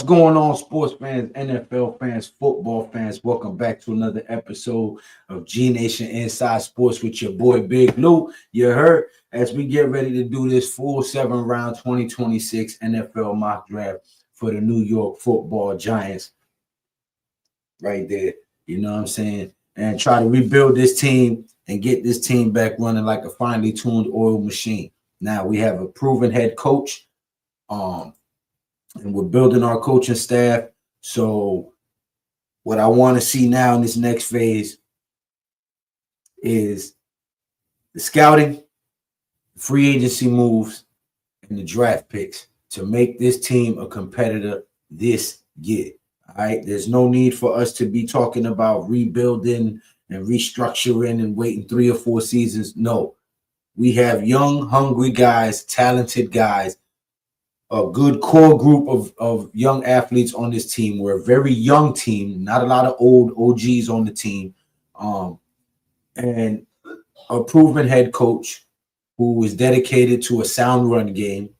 going on, sports fans, NFL fans, football fans? Welcome back to another episode of GNATION Inside Sports with your boy Big Lou. You heard, as we get ready to do this full 7-round 2026 NFL mock draft for the New York Football Giants. Right there, you know what I'm saying? And try to rebuild this team and get this team back running like a finely tuned oil machine. Now we have a proven head coach. And we're building our coaching staff. So what I want to see now in this next phase is the scouting, free agency moves, and the draft picks to make this team a competitor this year. All right. There's no need for us to be talking about rebuilding and restructuring and waiting 3 or 4 seasons. No, we have young, hungry guys, talented guys, a good core group of young athletes on this team. We're a very young team, not a lot of old OGs on the team, and a proven head coach who is dedicated to a sound run game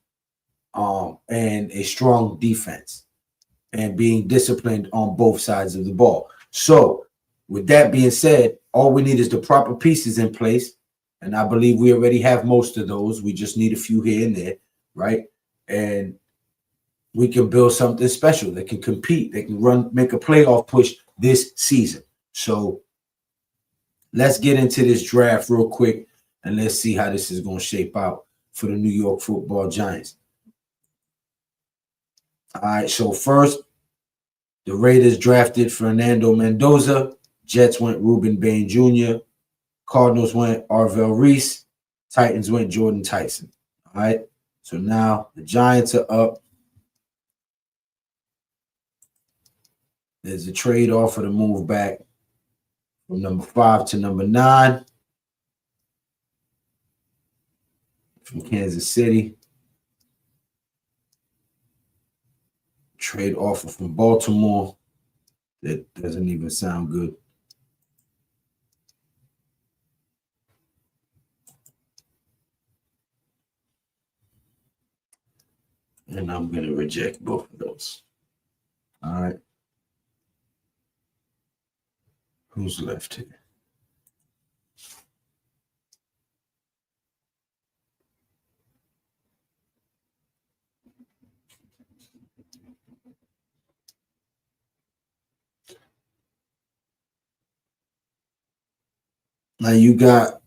and a strong defense and being disciplined on both sides of the ball. So with that being said, all we need is the proper pieces in place, and I believe we already have most of those. We just need a few here and there, right? And we can build something special. They can compete. They can make a playoff push this season. So let's get into this draft real quick, and let's see how this is going to shape out for the New York Football Giants. All right, so first, the Raiders drafted Fernando Mendoza. Jets went Ruben Bain Jr. Cardinals went Arvell Reese. Titans went Jordan Tyson. All right. So now the Giants are up. There's a trade offer to move back from number 5 to number 9 from Kansas City. Trade offer from Baltimore. That doesn't even sound good. And I'm going to reject both of those. All right. Who's left here? Now you got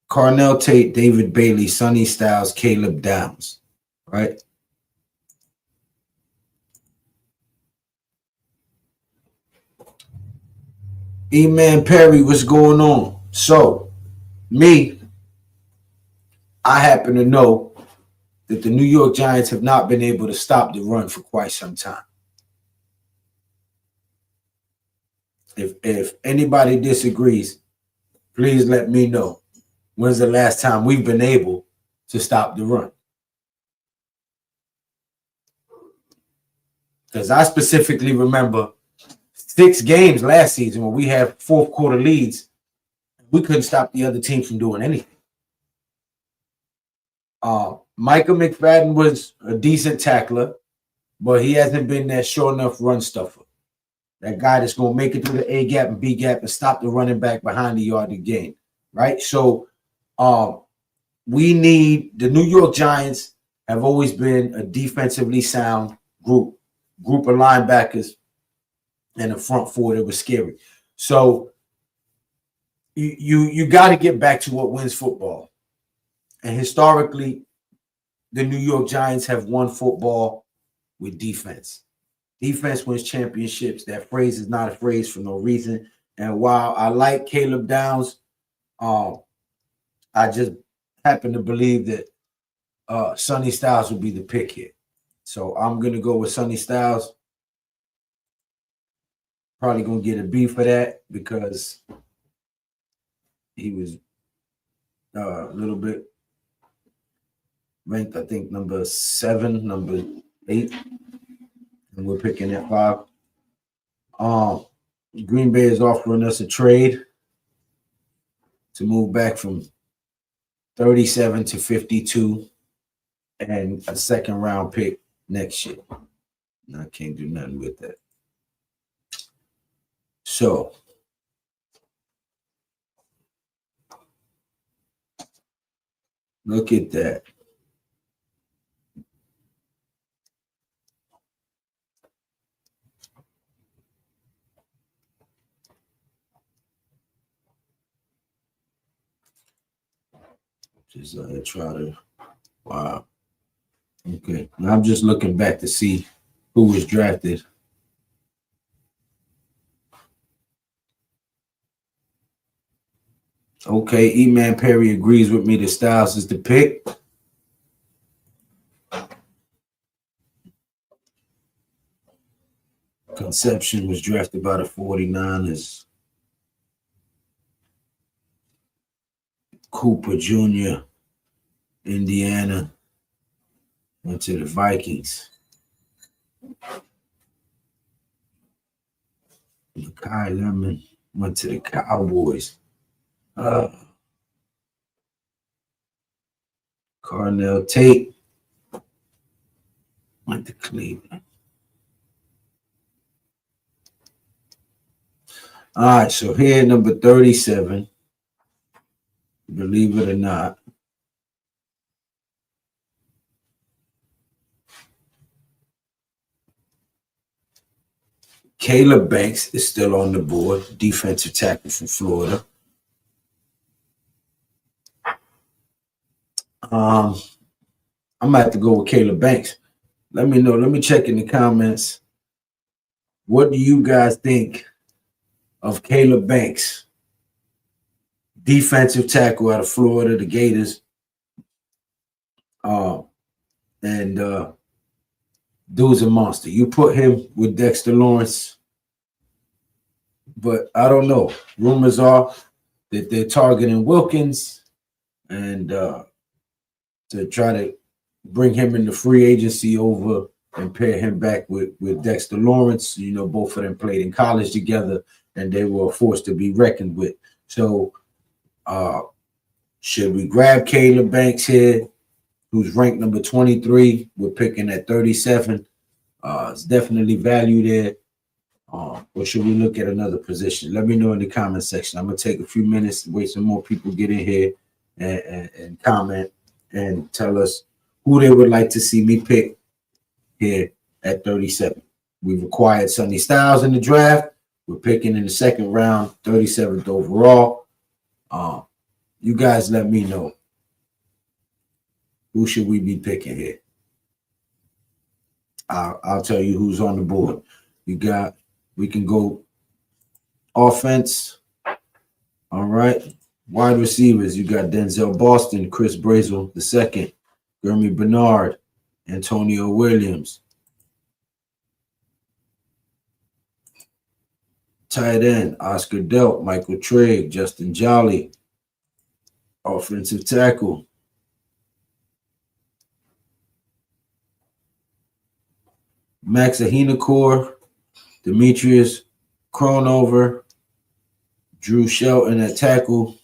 Carnell Tate, David Bailey, Sonny Styles, Caleb Downs, right? E-Man Perry, what's going on? So, I happen to know that the New York Giants have not been able to stop the run for quite some time. If anybody disagrees, please let me know. When's the last time we've been able to stop the run? Because I specifically remember 6 games last season when we had fourth quarter leads. We couldn't stop the other team from doing anything. Micah McFadden was a decent tackler, but he hasn't been that sure enough run stuffer. That guy that's going to make it through the A gap and B gap and stop the running back behind the yardage gain, right? So we need, the New York Giants have always been a defensively sound group of linebackers and a front four that was scary. So you got to get back to what wins football. And historically, the New York Giants have won football with defense. Defense wins championships. That phrase is not a phrase for no reason. And while I like Caleb Downs, I just happen to believe that Sonny Styles will be the pick here. So I'm going to go with Sonny Styles. Probably going to get a B for that because he was a little bit ranked, I think, number 7, number 8. And we're picking at 5. Green Bay is offering us a trade to move back from 37 to 52 and a second round pick next year. I can't do nothing with that. So look at that. Just try to, wow. Okay. Now I'm just looking back to see who was drafted. Okay, E-Man Perry agrees with me that Styles is the pick. Conception was drafted by the 49ers. Cooper Jr., Indiana, went to the Vikings. Kai Lemon went to the Cowboys. Carnell Tate went to Cleveland. All right, so here, number 37, believe it or not, Caleb Banks is still on the board, defensive tackle from Florida. I'm gonna have to go with Caleb Banks. Let me know. Let me check in the comments. What do you guys think of Caleb Banks, defensive tackle out of Florida, the Gators? Dude's a monster. You put him with Dexter Lawrence, but I don't know. Rumors are that they're targeting Wilkins and to try to bring him into free agency over and pair him back with Dexter Lawrence. You know, both of them played in college together, and they were a force to be reckoned with. So should we grab Caleb Banks here, who's ranked number 23? We're picking at 37. It's definitely value there. Or should we look at another position? Let me know in the comment section. I'm going to take a few minutes to wait some more people get in here and comment and tell us who they would like to see me pick here at 37. We've acquired Sonny Styles in the draft. We're picking in the second round, 37th overall. You guys let me know. Who should we be picking here? I'll tell you who's on the board. We can go offense. All right. Wide receivers, you got Denzel Boston, Chris Brazel II, Gurmy Bernard, Antonio Williams. Tight end, Oscar Delp, Michael Trigg, Justin Jolly. Offensive tackle, Max Ahinacor, Demetrius Cronover, Drew Shelton at tackle.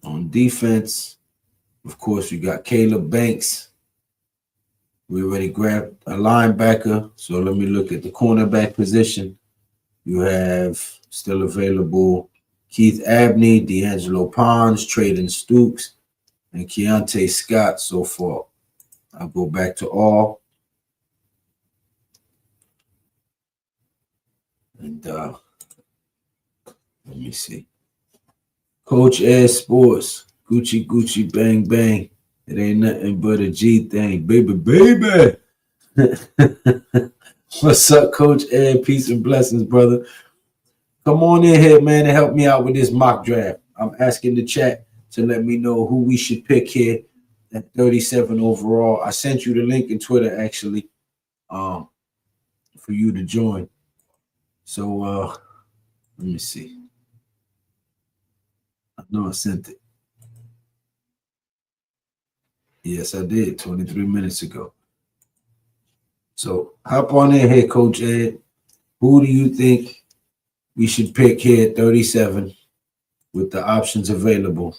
On defense, of course, we got Caleb Banks. We already grabbed a linebacker, so let me look at the cornerback position. You have still available Keith Abney, D'Angelo Pons, Traden Stooks, and Keontae Scott so far. I'll go back to all. And let me see. Coach Ed Sports, Gucci, Gucci, bang, bang. It ain't nothing but a G thing. Baby, baby. What's up, Coach Ed? Peace and blessings, brother. Come on in here, man, and help me out with this mock draft. I'm asking the chat to let me know who we should pick here at 37 overall. I sent you the link in Twitter, actually, for you to join. So let me see. I know I sent it. Yes, I did 23 minutes ago. So hop on in here, Coach Ed. Who do you think we should pick here at 37 with the options available?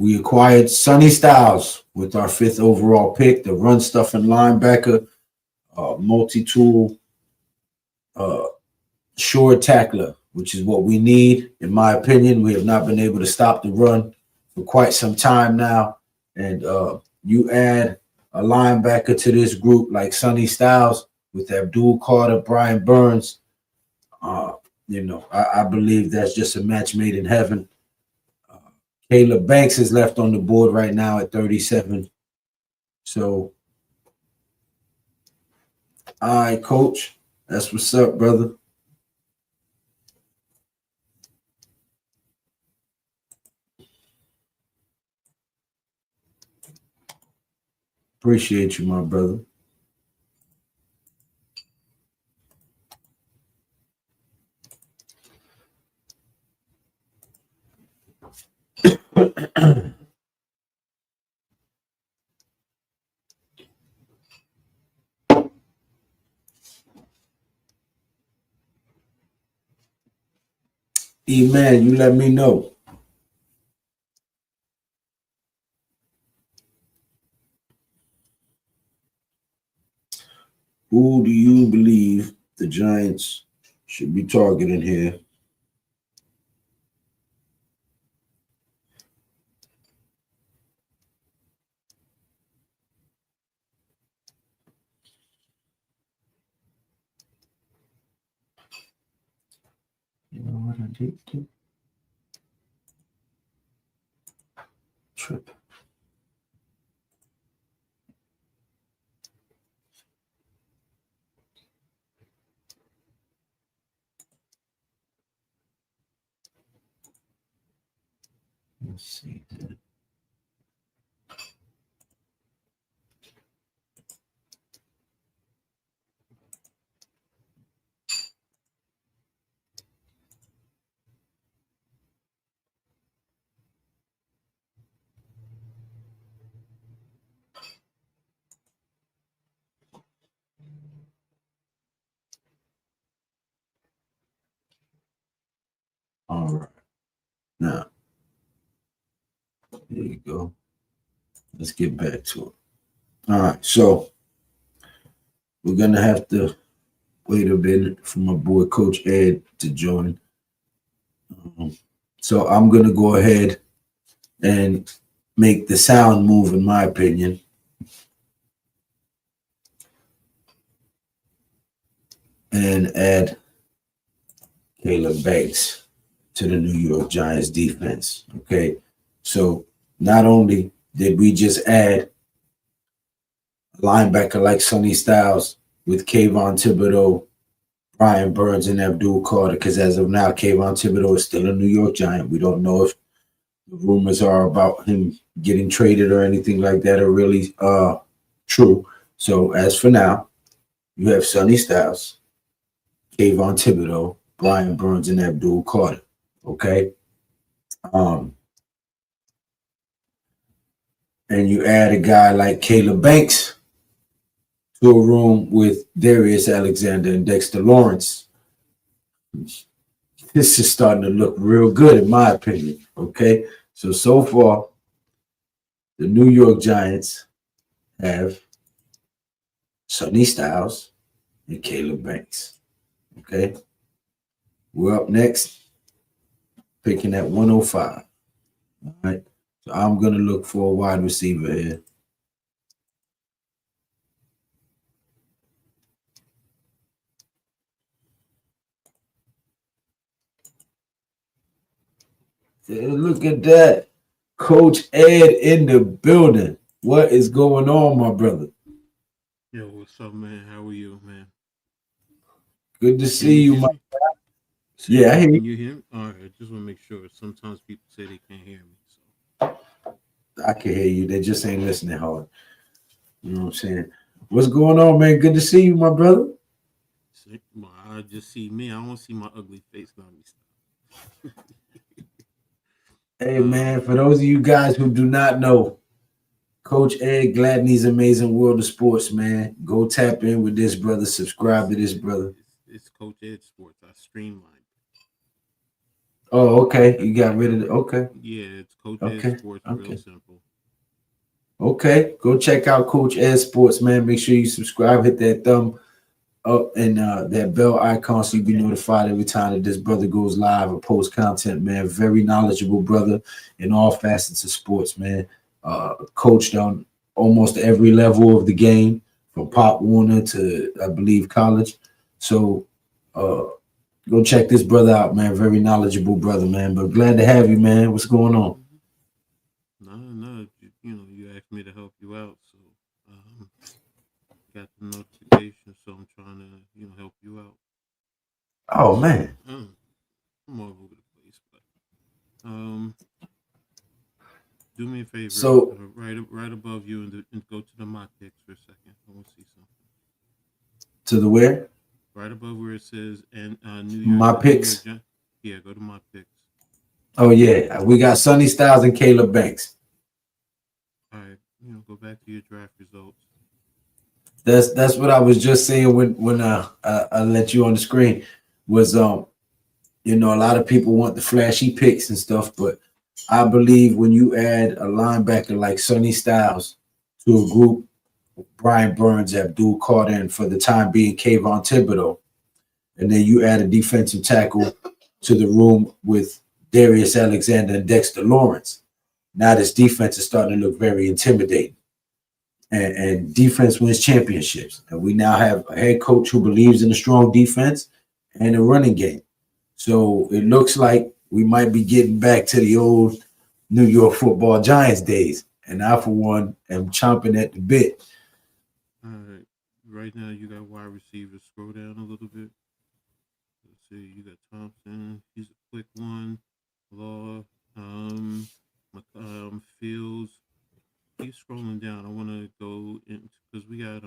We acquired Sonny Styles with our 5th overall pick, the run stuffing linebacker, multi-tool, sure tackler, which is what we need. In my opinion, we have not been able to stop the run for quite some time now. And you add a linebacker to this group like Sonny Styles with Abdul Carter, Brian Burns. I believe that's just a match made in heaven. Caleb Banks is left on the board right now at 37. So, all right, coach. That's what's up, brother. Appreciate you, my brother. E-Man, you let me know. Who do you believe the Giants should be targeting here? You know what I did? Trip. Let's see. All right. Now, there you go. Let's get back to it. All right. So, we're going to have to wait a bit for my boy, Coach Ed, to join. So, I'm going to go ahead and make the sound move, in my opinion. And add Caleb Banks to the New York Giants defense. Okay. So not only did we just add a linebacker like Sonny Styles with Kayvon Thibodeau, Brian Burns, and Abdul Carter, because as of now, Kayvon Thibodeau is still a New York Giant. We don't know if the rumors are about him getting traded or anything like that are really true. So as for now, you have Sonny Styles, Kayvon Thibodeau, Brian Burns, and Abdul Carter. Okay. And you add a guy like Caleb Banks to a room with Darius Alexander and Dexter Lawrence. This is starting to look real good, in my opinion. Okay. So far, the New York Giants have Sonny Styles and Caleb Banks. Okay. We're up next, picking at 105. All right. So I'm going to look for a wide receiver here. Look at that. Coach Ed in the building. What is going on, my brother? Yo, what's up, man? How are you, man? Good to see you, my Yeah, I hear can you. you hear me? All right, I just want to make sure. Sometimes people say they can't hear me. So I can hear you. They just ain't listening hard. You know what I'm saying? What's going on, man? Good to see you, my brother. well, I just see me. I don't see my ugly face. Let me stop. Hey, man, for those of you guys who do not know, Coach Ed Gladney's Amazing World of Sports, man. Go tap in with this brother. Subscribe to this brother. It's Coach Ed Sports. I streamline. Oh, okay. You got rid of it. Okay. Yeah, it's Coach Ed Okay. Sports, real Okay. simple. Okay. Go check out Coach Ed Sports, man. Make sure you subscribe, hit that thumb up and that bell icon so you be notified every time that this brother goes live or post content, man. Very knowledgeable brother in all facets of sports, man. Coached on almost every level of the game, from Pop Warner to I believe college. So uh go check this brother out, man. Very knowledgeable brother, man. But glad to have you, man. What's going on? Hmm. No, no, you asked me to help you out, so um, got the notification, so I'm trying to, help you out. Oh So man. I'm all over the place, but um, do me a favor, So right above you, and go to the my picks for a second. I want to see something. to the where? Right above where it says and My New York picks. Giants. Yeah, go to my picks. Oh yeah. We got Sonny Styles and Caleb Banks. All right, go back to your draft results. That's what I was just saying when I let you on the screen was a lot of people want the flashy picks and stuff, but I believe when you add a linebacker like Sonny Styles to a group, Brian Burns, Abdul Carter, and for the time being Kayvon Thibodeau, and then you add a defensive tackle to the room with Darius Alexander and Dexter Lawrence. Now this defense is starting to look very intimidating. And defense wins championships. And we now have a head coach who believes in a strong defense and a running game. So it looks like we might be getting back to the old New York Football Giants days. And I, for one, am chomping at the bit. All right, right now you got wide receivers. Scroll down a little bit. Let's see. You got Thompson. He's a quick one. Law. Fields. Keep scrolling down. I want to go into because we got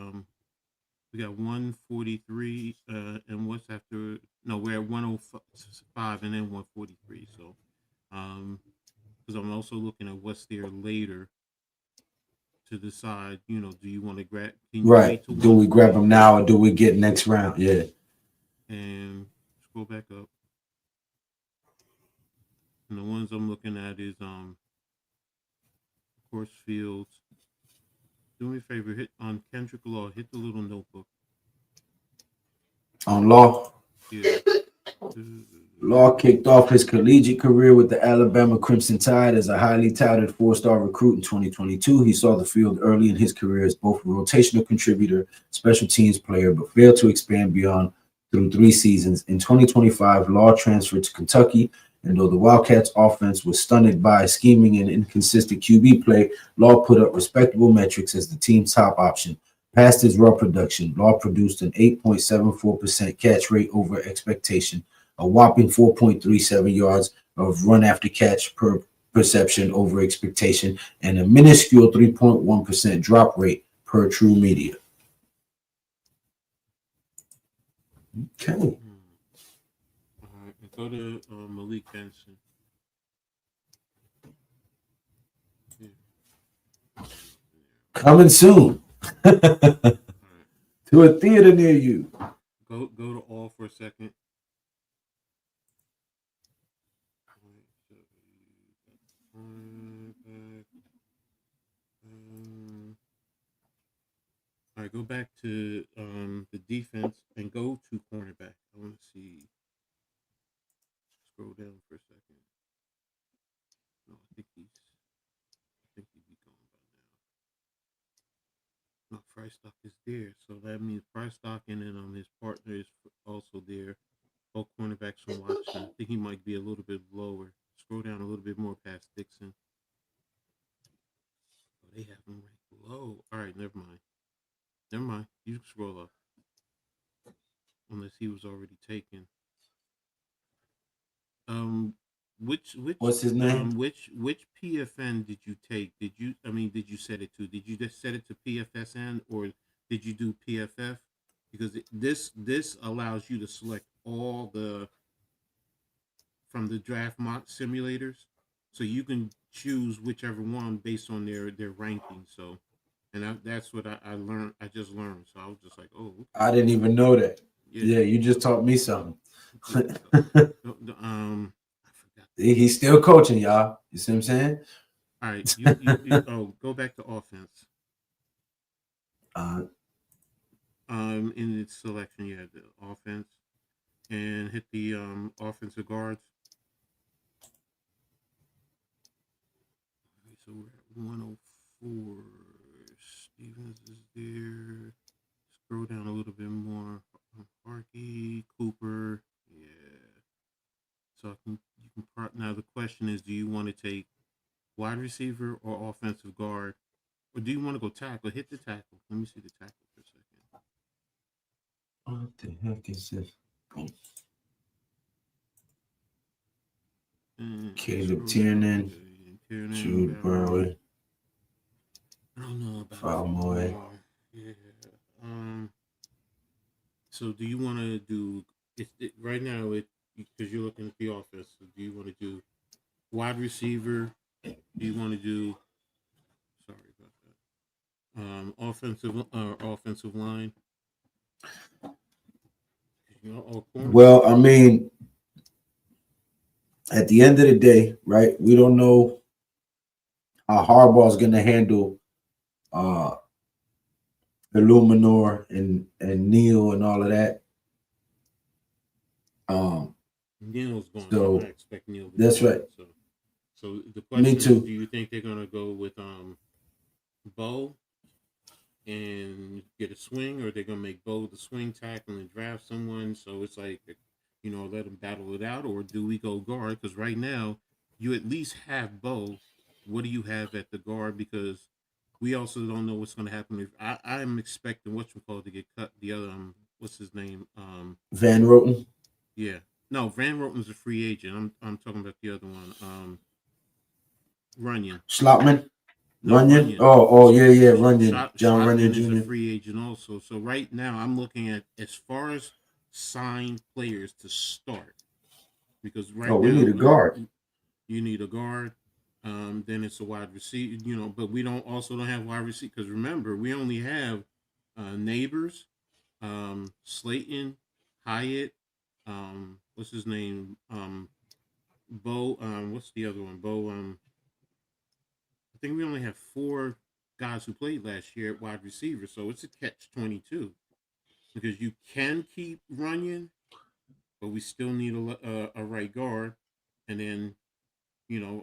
143 and what's after no we're at 105 and then 143 so because I'm also looking at what's there later to decide do you want to grab can you Right. wait to Do we grab them 143 now or do we get next round? Yeah. and scroll back up and the ones I'm looking at is of course Fields. Do me a favor, hit on Kendrick Law, hit the little notebook. On Law. Yeah. Law kicked off his collegiate career with the Alabama Crimson Tide as a highly touted four-star recruit in 2022. He saw the field early in his career as both a rotational contributor, special teams player, but failed to expand beyond through 3 seasons. In 2025, Law transferred to Kentucky, and though the Wildcats offense was stunted by scheming and inconsistent QB play, Law put up respectable metrics as the team's top option. Past his raw production, Law produced an 8.74% catch rate over expectation, a whopping 4.37 yards of run after catch per perception over expectation, and a minuscule 3.1% drop rate per true media. Okay. All right, and go to Malik Benson. Yeah, nothing Coming soon to there. All right, a theater near you. go to all for a second. All right, so cornerback. Um, all right, go back to the defense and go to cornerback. I want to see. Scroll down for a second. No, I think he'd be gone by now. No, Price Stock is there, so that means Price Stock and then his partner is also there. Both cornerbacks from Washington. I think he might be a little bit lower. Scroll down a little bit more past Dixon. Oh, they have him ranked low. All right, never mind. Never mind. You can scroll up unless he was already taken. Um, which which What's his name? which PFN did you take? Did you set it to? Did you just set it to PFSN or did you do PFF? Because this allows you to select all the from the draft mock simulators, so you can choose whichever one based on their ranking. So, and that's what I learned. I just learned, so I was just like, oh, okay, I didn't even know that. yeah, Yeah, you just taught me something. yeah. So, I He's still coaching, y'all. You see what I'm saying? All right, you go back to offense. uh, In its selection, you had the offense and hit the offensive guards. Okay, so we're at 104. Stevens is there. Scroll down a little bit more. Harkey, Cooper, yeah. So you can now the question is, do you want to take wide receiver or offensive guard, or do you want to go tackle? Hit the tackle. Let me see the tackle for a second. what the heck is this? Caleb Scroll down. Tiernan, Okay, Tiernan, Jude Ballard. Burley, I don't know about Falmoy. Falmore. Yeah. Um. So do you want to do right now? It because you're looking at the offense. So do you want to do wide receiver? Do you want to do? Sorry about that. Offensive line. Or corner. Well, I mean, at the end of the day, right? We don't know how Harbaugh's going to handle uh Illuminor and Neil and all of that. Neil's going, so I So expect Neil to that's go. right. So the Me question is, do too. you think they're gonna go with Bo and get a swing, or they're gonna make Bo the swing tackle and draft someone? So it's like, let them battle it out, or do we go guard? Because right now you at least have Bo. What do you have at the guard? Because we also don't know what's going to happen. If I'm expecting whatchamacallit to get cut. The other what's his name? Van Roten, Yeah. No, Van Roten's a free agent. I'm talking about the other one. Runyon. Slotman, No, Runyon. Runyon. Oh, yeah, Runyon. John Runyon Shotman is a Jr. free agent also. So right now I'm looking at as far as signed players to start, because Oh, right we need now a guard. you need a guard. Then it's a wide receiver, but we don't have wide receiver, because remember, we only have Neighbors, Slayton, Hyatt, what's his name, Bo. What's the other one? Bo. I think we only have four guys who played last year at wide receiver, so it's a catch-22, because you can keep Runyon, but we still need a right guard, and then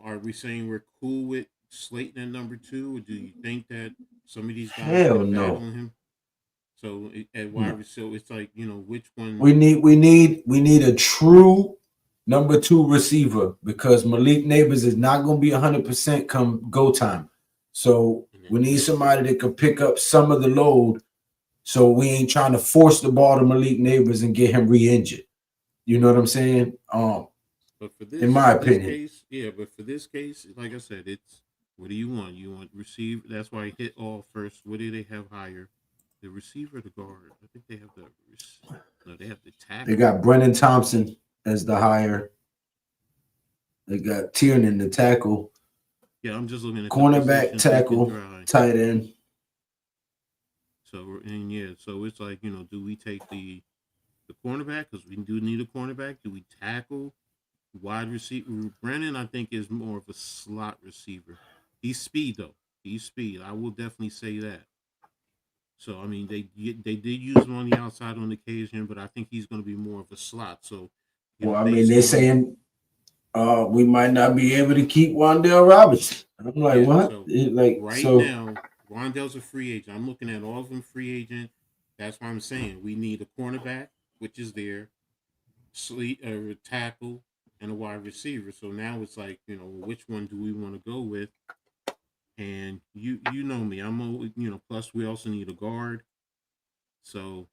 are we saying we're cool with Slayton at number two, or do you think that some of these guys Hell can battle no. him? So at wide No. receiver, it's like, which one? We need a true number two receiver because Malik Neighbors is not going to be 100% come go time. So we need somebody that could pick up some of the load. So we ain't trying to force the ball to Malik Neighbors and get him re-injured. You know what I'm saying? But In my for this opinion. case, yeah. But for this case, like I said, it's what do you want? You want receive? That's why I hit all first. What do they have higher? The receiver, or the guard? I think they have no, they have the They tackle. got Brennan Thompson as the higher. They got Tiernan the tackle, Yeah, I'm just looking at the cornerback, positions they can tackle, try. tight end. So and yeah, so it's like, do we take the cornerback, because we do need a cornerback? Do we tackle wide receiver? Brennan, I think, is more of a slot receiver. He's speed though. He's speed. I will definitely say that. So I mean, they did use him on the outside on occasion, but I think he's going to be more of a slot. So, Well, I mean, based they're on, saying we might not be able to keep Wandale Robinson. I'm like, yeah. what? So Like, right so now, Rondell's a free agent. I'm looking at all of them free agent. That's why I'm saying we need a cornerback, which is there, sleep a tackle, and a wide receiver. So now it's like, which one do we want to go with? And you know me, I'm always, plus we also need a guard. So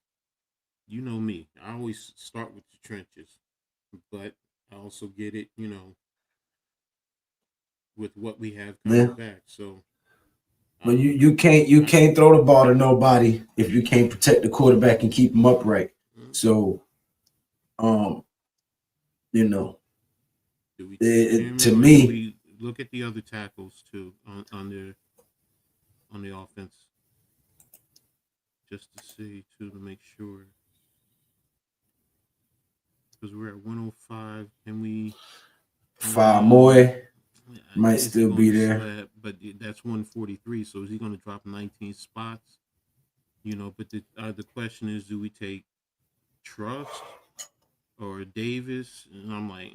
you know me, I always start with the trenches, but I also get it, with what we have yeah. coming back. So But um, you can't throw the ball to nobody if you can't protect the quarterback and keep him upright. mm, So um, you know, do we take to Tierman, or do me, we look at the other tackles too on the offense, just to see too, to make sure, because we're at 105? Can we Famoy might Is he still going be to there. slap? But that's 143. So is he going to drop 19 spots? But the question is, do we take Trust or Davis? And I'm like,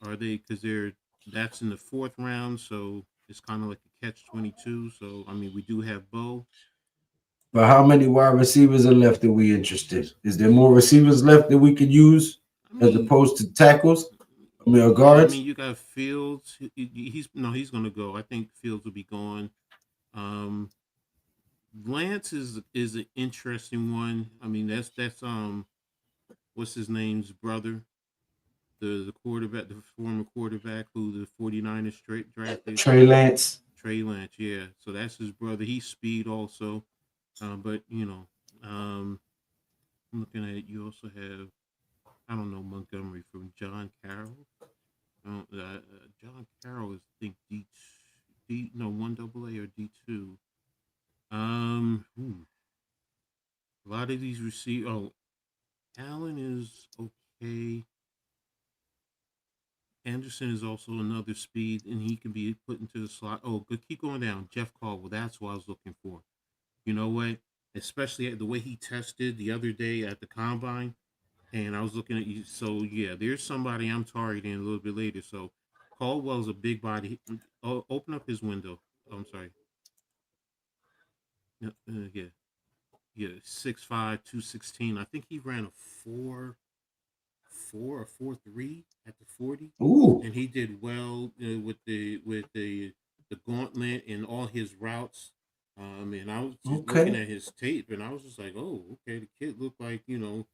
are they? Because that's in the fourth round, so it's kind of like a catch-22. So I mean, we do have Bo. But how many wide receivers are left that we interested? Is there more receivers left that we could use I as mean, opposed to tackles? I mean, or yeah, I guards? mean, you got Fields. He's no, he's going to go. I think Fields will be gone. Um, Lance is an interesting one. I mean, that's what's his name's brother, the quarterback, the former quarterback who the 49ers straight drafted, Trey Lance. Trey Lance. Yeah, so that's his brother. He's speed also, but I'm looking at you also have I don't know Montgomery from John Carroll. John Carroll is I think D no one double A or D2. A lot of these receive. Oh, Allen is okay. Anderson is also another speed, and he can be put into the slot. Oh, good. Keep going down. Jeff Caldwell. That's what I was looking for. You know what? Especially the way he tested the other day at the combine, and I was looking at you. So yeah, there's somebody I'm targeting a little bit later. So Caldwell's a big body. Oh, open up his window. Oh, I'm sorry. Yeah, yeah. 6'5", 216. I think he ran a 4.4 or 4.3 at the 40, Ooh, and he did well with the gauntlet and all his routes. And I was just looking okay. at his tape, and I was just like, oh, okay, the kid looked like You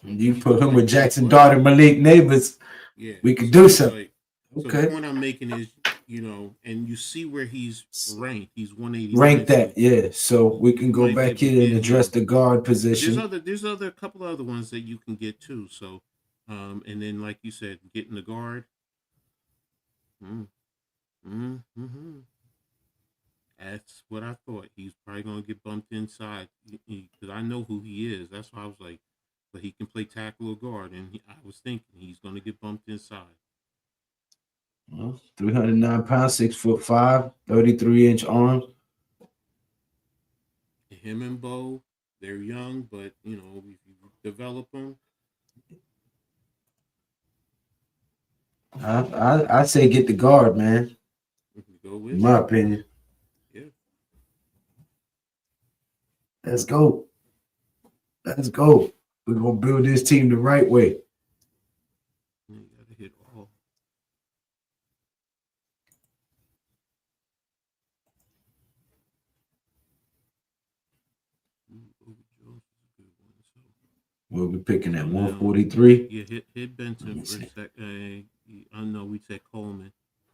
he put looked him like with Jeff Jackson Wilson. Dart and Malik Neighbors. Yeah. We could So I do was something. like, so the Okay. point I'm making is, and you see where he's ranked. He's Rank 189. So that, yeah. So we can you go might be back able to here and get address him. the guard But there's position. other there's other couple of other ones that you can get too. So, and then like you said, getting the guard. Mm, mm-hmm. That's what I thought. He's probably gonna get bumped inside because I know who he is. That's why I was like, but he can play tackle or guard, and I was thinking he's gonna get bumped inside. Well, 309 pounds, 6'5", 33-inch arms. Him and Bo, they're young, but if you develop them, I say get the guard, man. you can go In with my it. opinion. Yeah, Let's go. Let's go. We're gonna build this team the right way. you gotta hit all. Ooh, Obi Jones is a good one. So We'll be picking at so now, 143. yeah, hit Let Benson me for a see. sec. I know we said Coleman.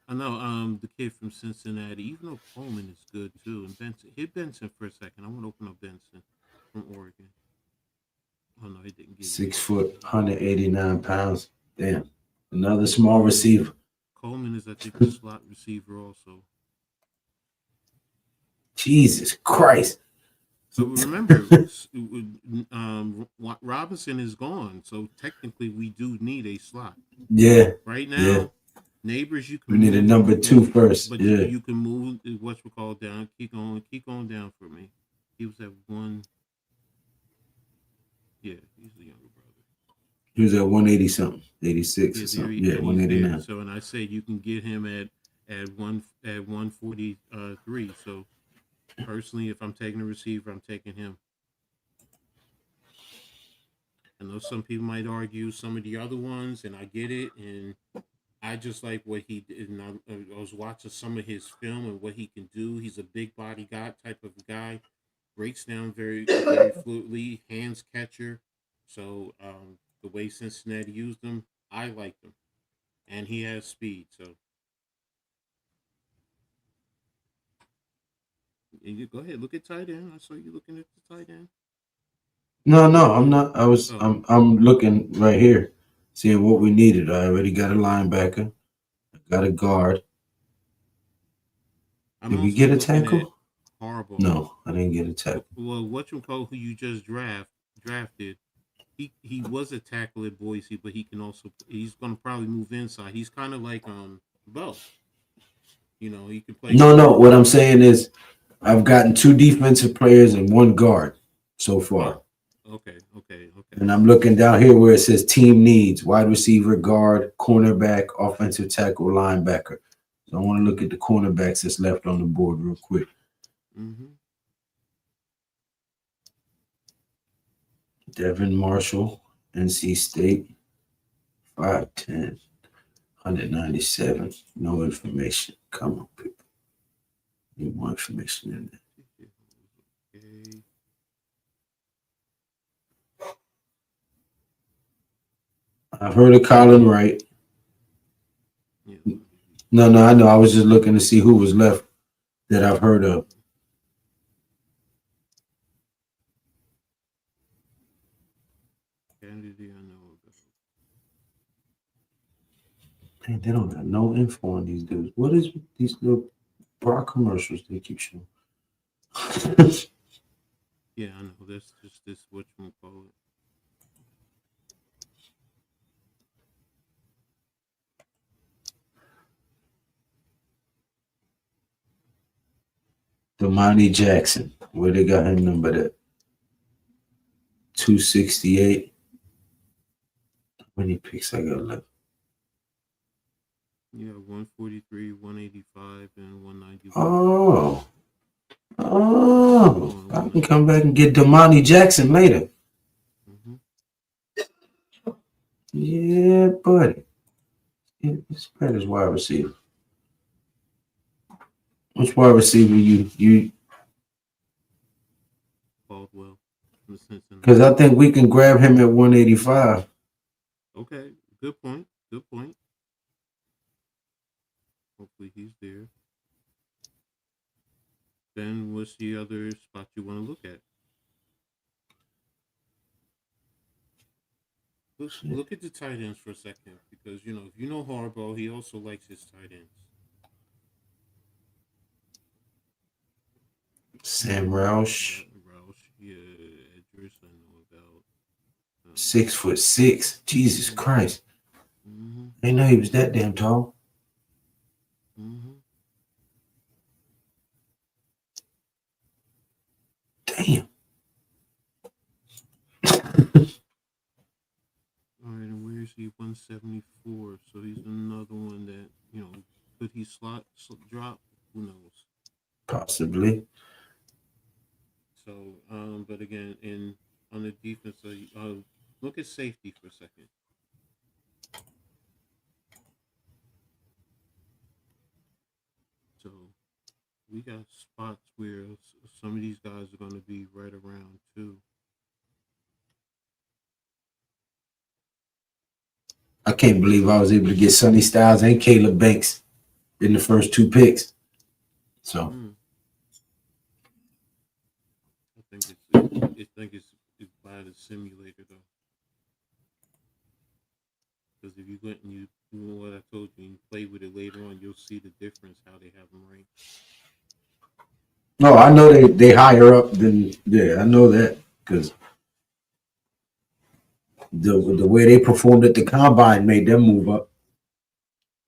I know the kid from Cincinnati. Even though Coleman is good too, and Benson hit Benson for a second. I want to open up Benson from Oregon. Oh no, he didn't give it to 6 me. foot, 189 pounds. Damn. Another Yeah, small receiver. Coleman is I think a slot receiver also. Jesus Christ. So remember, Robinson is gone. So technically, we do need a slot Yeah, right yeah. now. Neighbors, you can We need a move, number two first. but Yeah. you can move what's we call down. Keep going down for me. He was at one. Yeah, he's the younger brother. He was at 180 something, 86 Yeah, or there something. Yeah, he's there. 189. So, and I say you can get him at 143. So personally, if I'm taking a receiver, I'm taking him. I know some people might argue some of the other ones, and I get it. And I just like what he did. And I was watching some of his film and what he can do. He's a big body guy type of guy. Breaks down very fluidly. Hands catcher. So the way Cincinnati used him, I liked him, and he has speed. So you go ahead, look at tight end. I saw you looking at the tight end. No, no, I'm not. Oh, I'm looking right here, seeing what we needed. I already got a linebacker, got a guard. I'm Did we also get a looking at tackle? Harbaugh. No, I didn't get a tackle. Well, what you call who you just drafted? he was a tackle at Boise, but he's going to probably move inside. He's kind of like Bo. He can play No, no. guard. What I'm saying is, I've gotten two defensive players and one guard so far. Oh, okay. And I'm looking down here where it says team needs wide receiver, guard, cornerback, offensive tackle, linebacker. So I want to look at the cornerbacks that's left on the board real quick. Mm-hmm. Devin Marshall, NC State, 5'10", 197. No information. Come on, people. Need more information in there. Okay. I've heard of Colin Wright. Yeah. No, I know. I was just looking to see who was left that I've heard of. Kennedy, I know about. Man, they don't got no info on these dudes. What is with these little bra commercials they keep showing? Yeah, I know. That's just this whatchamacallit. Damani Jackson. Where they got him numbered at? 268. How many picks I got left? Yeah, 143, 185, and 191. Oh, I can come back and get Damani Jackson later. Mm-hmm. Yeah, buddy. It's better wide receiver. Which wide receiver you? Caldwell from Cincinnati. Because I think we can grab him at 185. Okay, good point. Good point. Hopefully he's there. Then what's the other spot you want to look at? Look at the tight ends for a second, because if you know Harbaugh, he also likes his tight ends. Sam Roush, Roush, yeah, Edris, I know about. 6'6". Jesus Christ! Mm-hmm. I didn't know he was that damn tall. Mm-hmm. Damn. All right, and where is he? 174. So he's another one that could he drop? Who knows? Possibly. So, but again, on the defense, look at safety for a second. So we got spots where some of these guys are going to be right around too. I can't believe I was able to get Sonny Styles and Caleb Banks in the first two picks. So I think it's by the simulator though, because if you went and you what I told you and play with it later on, you'll see the difference how they have them ranked. no, I know they higher up than I know that because the way they performed at the combine made them move up.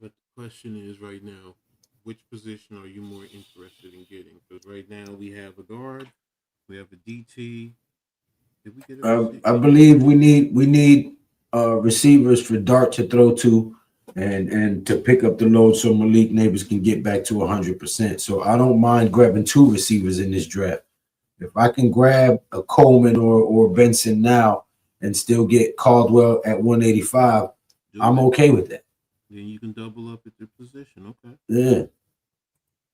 But the question is right now, which position are you more interested in getting? Because right now we have a guard, we have a DT. Did we get a receiver? I believe we need receivers for Dart to throw to and to pick up the load so Malik Neighbors can get back to 100%. So I don't mind grabbing two receivers in this draft. If I can grab a Coleman or Benson now and still get Caldwell at 185, I'm okay with that. Then you can double up at their position. Okay. Yeah.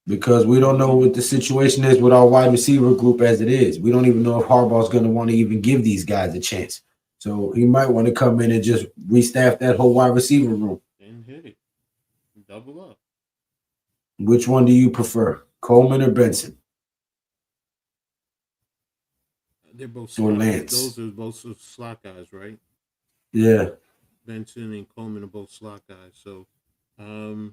Because we don't know what the situation is with our wide receiver group as it is. We don't even know if Harbaugh's going to want to even give these guys a chance. So he might want to come in and just restaff that whole wide receiver room. And hit it. Double up. Which one do you prefer, Coleman or Benson? They're both or slot. Lance. Those are both slot guys, right? Yeah. Benson and Coleman are both slot guys. So I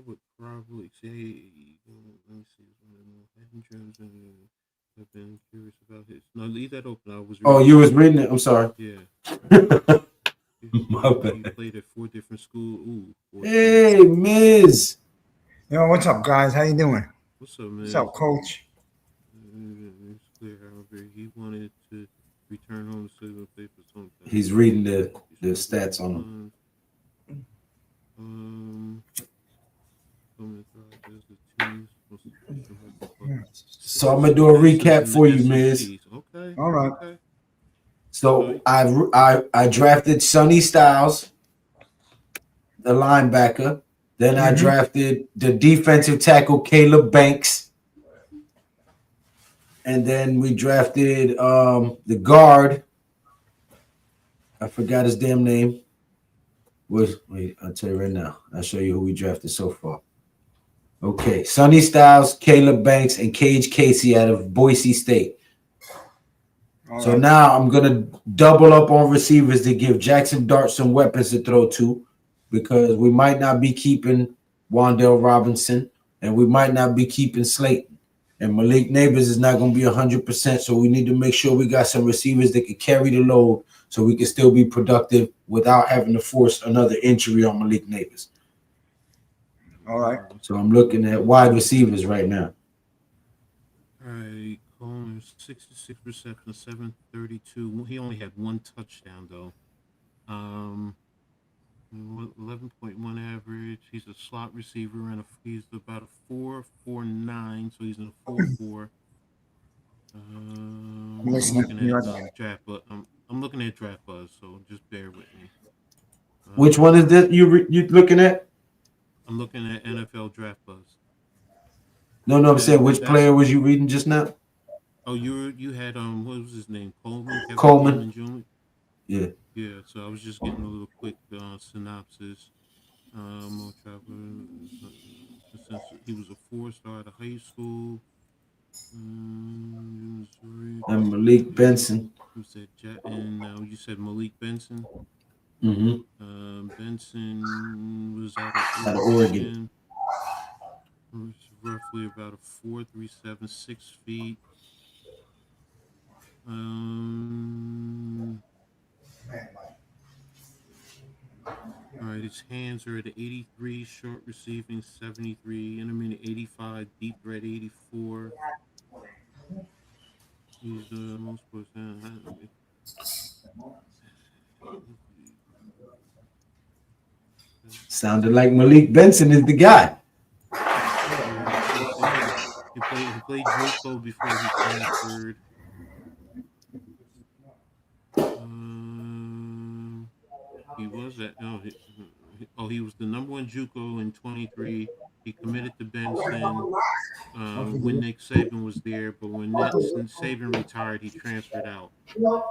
would probably say, let me see, I've been curious about his. No, leave that open. I was Oh, reading you about was him. reading it. I'm sorry. Yeah. My He bad. played at 4 different schools. Ooh, 4 schools. Hey, Miz. Yo, what's up, guys? How you doing? What's up, What's Miz? up, Coach? It's clear, however, he wanted to return home to Cleveland play for some time. He's reading He the struggled stats at on him. times. Um, Coming as the team's most efficient rugby player. Yeah. So I'm gonna do a This is recap in for the you, Miz. SECs. Okay, All right. okay. So I drafted Sonny Styles, the linebacker. Then I Mm-hmm. drafted the defensive tackle Caleb Banks, and then we drafted the guard. I forgot his damn name. Wait, I'll tell you right now. I'll show you who we drafted so far. Okay, Sonny Styles, Caleb Banks, and Cage Casey out of Boise State. All So right. now I'm gonna double up on receivers to give Jackson Dart some weapons to throw to, because we might not be keeping Wandale Robinson, and we might not be keeping Slayton, and Malik Neighbors is not gonna be 100%. So we need to make sure we got some receivers that can carry the load, so we can still be productive without having to force another injury on Malik Neighbors. All right. So I'm looking at wide receivers right now. All right, Coleman, 66 receptions, 732. He only had one touchdown though. 11.1 average. He's a slot receiver and he's about a 4.49, so he's in a 4.4. I'm I'm listening. looking You at right. draft, but I'm looking at draft buzz, so just bear with me. Which one is this you looking at? I'm looking at NFL draft buzz. No, I'm saying which That's player was you reading just now? oh you had what was his name, Kevin Coleman. Coleman Jr. Yeah. Yeah, so I was just getting a little quick synopsis. More travel since he was a 4-star at high school. Missouri. And Malik Benson. Who said and now you said Malik Benson. Benson was out of Out of Oregon. Oregon. Was roughly about a 4.37, 6 feet. All right, his hands are at 83, short receiving 73, intermediate 85, deep red 84. He's the most percent. Sounded like Malik Benson is the guy. Yeah, let's see. He played JUCO before he transferred. He was at he was the number one JUCO in 23. He committed to Benson when Nick Saban was there, but when Saban retired, he transferred out. Yeah.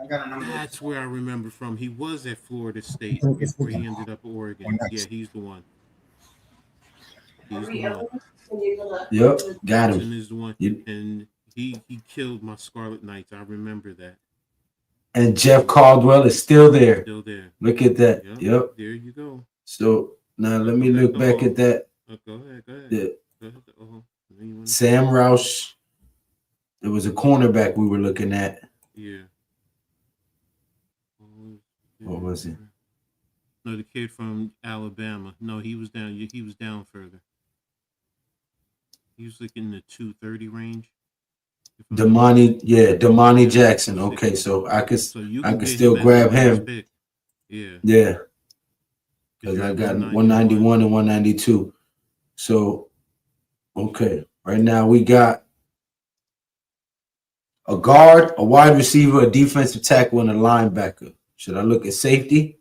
I got a number. That's where I remember from. He was at Florida State before he ended up at Oregon. Yeah, he's the one. He's the one. Yep, got Benson him. is the one, and he killed my Scarlet Knights. I remember that. And Jeff Caldwell is still there. Still there. Look at that. Yep. There you go. So now let me look back at that. Go ahead. The Sam Roush. It was a cornerback we were looking at. Yeah. What was it? No, the kid from Alabama. No, he was down. He was down further. He was like in the 230 range. Damani Jackson. Okay, so I could still grab him. Yeah. Because I got 191 and 192. So, okay. Right now we got a guard, a wide receiver, a defensive tackle, and a linebacker. Should I look at safety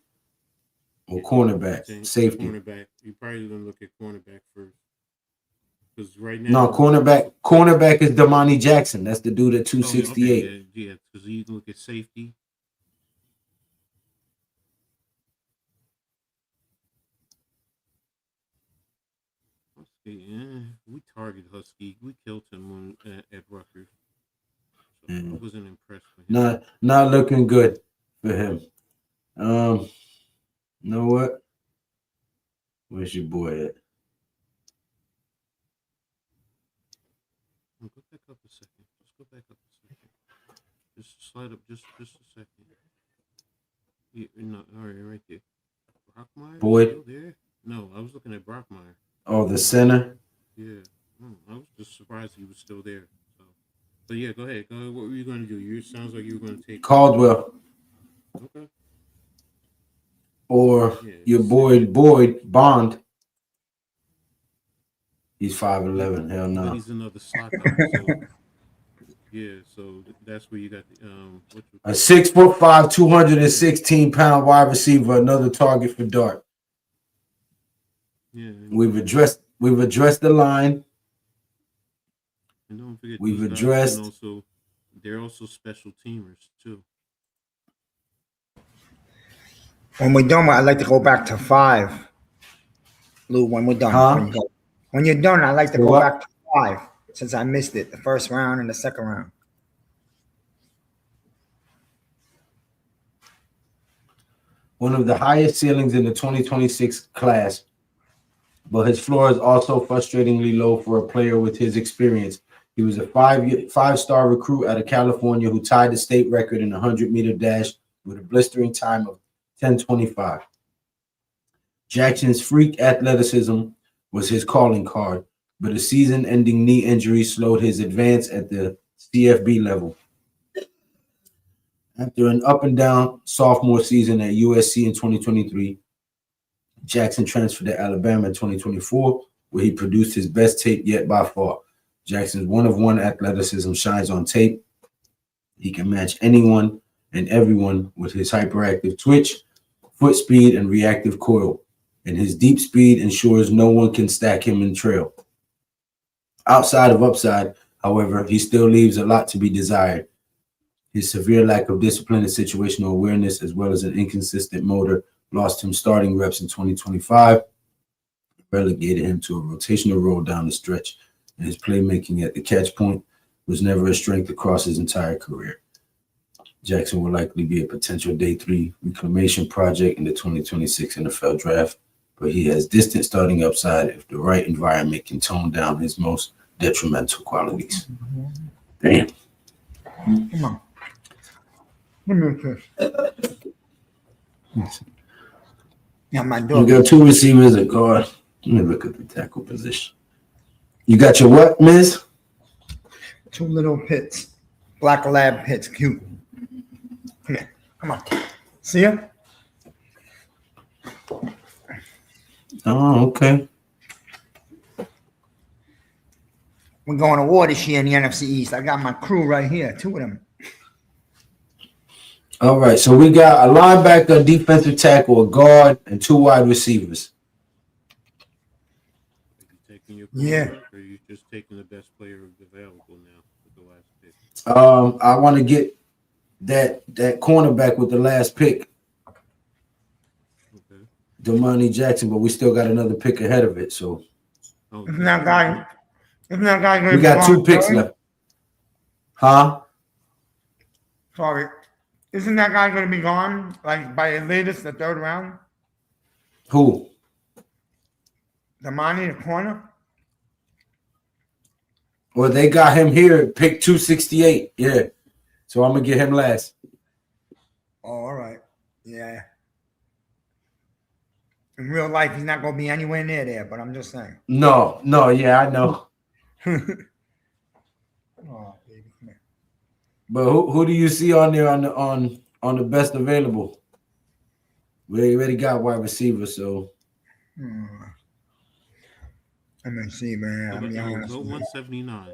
or cornerback? Safety. Cornerback. You probably gonna look at cornerback first. Because right now, no, cornerback is Damani Jackson. That's the dude at 268. Okay, yeah, because you can look at safety. We targeted Husky. We killed him at Rutgers. So I wasn't impressed with him. Not looking good for him. You know what? Where's your boy at? slide up just a second. Yeah, no, all right there. Brockmeyer Boyd. still there? No, I was looking at Brockmeyer. Oh, the center. Yeah, I was just surprised he was still there. So, but yeah, go ahead. Go ahead. What were you going to do? You sounds like you were going to take Caldwell. Okay. Or Yeah, your boy Boyd Bond. He's 5'11". Hell but no. he's another slot guy. So yeah, so that's where you got the A 6'5", 216-pound wide receiver, another target for Dart. Yeah, We've addressed the line. and don't forget We've these guys addressed. can also they're also special teamers too. When we're done, I'd like to go back to 5. Lou, when we're done. Huh? When you're done, I'd like to go What? back to 5 since I missed it, the first round and the second round. One of the highest ceilings in the 2026 class, but his floor is also frustratingly low for a player with his experience. He was a five-star recruit out of California who tied the state record in the 100-meter dash with a blistering time of 10:25. Jackson's freak athleticism was his calling card, but a season-ending knee injury slowed his advance at the CFB level. After an up-and-down sophomore season at USC in 2023, Jackson transferred to Alabama in 2024, where he produced his best tape yet by far. Jackson's one-of-one athleticism shines on tape. He can match anyone and everyone with his hyperactive twitch, foot speed, and reactive coil, and his deep speed ensures no one can stack him in trail. Outside of upside, however, he still leaves a lot to be desired. His severe lack of discipline and situational awareness, as well as an inconsistent motor, lost him starting reps in 2025, relegated him to a rotational role down the stretch, and his playmaking at the catch point was never a strength across his entire career. Jackson will likely be a potential day 3 reclamation project in the 2026 NFL draft, but he has distant starting upside if the right environment can tone down his most detrimental qualities. Damn. Come on. Give me a kiss. Yeah, my We dog. got 2 receivers at guard. Let me look at the tackle position. You got your what, Miz? 2 little pits. Black lab pits. Cute. Come here. Come on. See ya? Oh, okay. We're going to war this year in the NFC East. I got my crew right here. 2 of them. All right, so we got a linebacker, a defensive tackle, a guard, and 2 wide receivers. Are you taking your Yeah. quarterback, or are you just taking the best player available now with the last pick? I want to get that cornerback with the last pick, Okay. Damani Jackson, but we still got another pick ahead of it. So Oh, Isn't that guy going to we got 2 picks left. Huh? Sorry. Isn't that guy going to be gone, like, by the latest, the 3rd round? Who? The money, the corner? Well, they got him here at pick 268. Yeah. So I'm going to get him last. Oh, all right. Yeah. In real life, he's not going to be anywhere near there, but I'm just saying. No, yeah, I know. Oh, baby, come here. But who do you see on there on the best available? We already got wide receiver, so Let me see, man. I'll be honest Go with you. 179.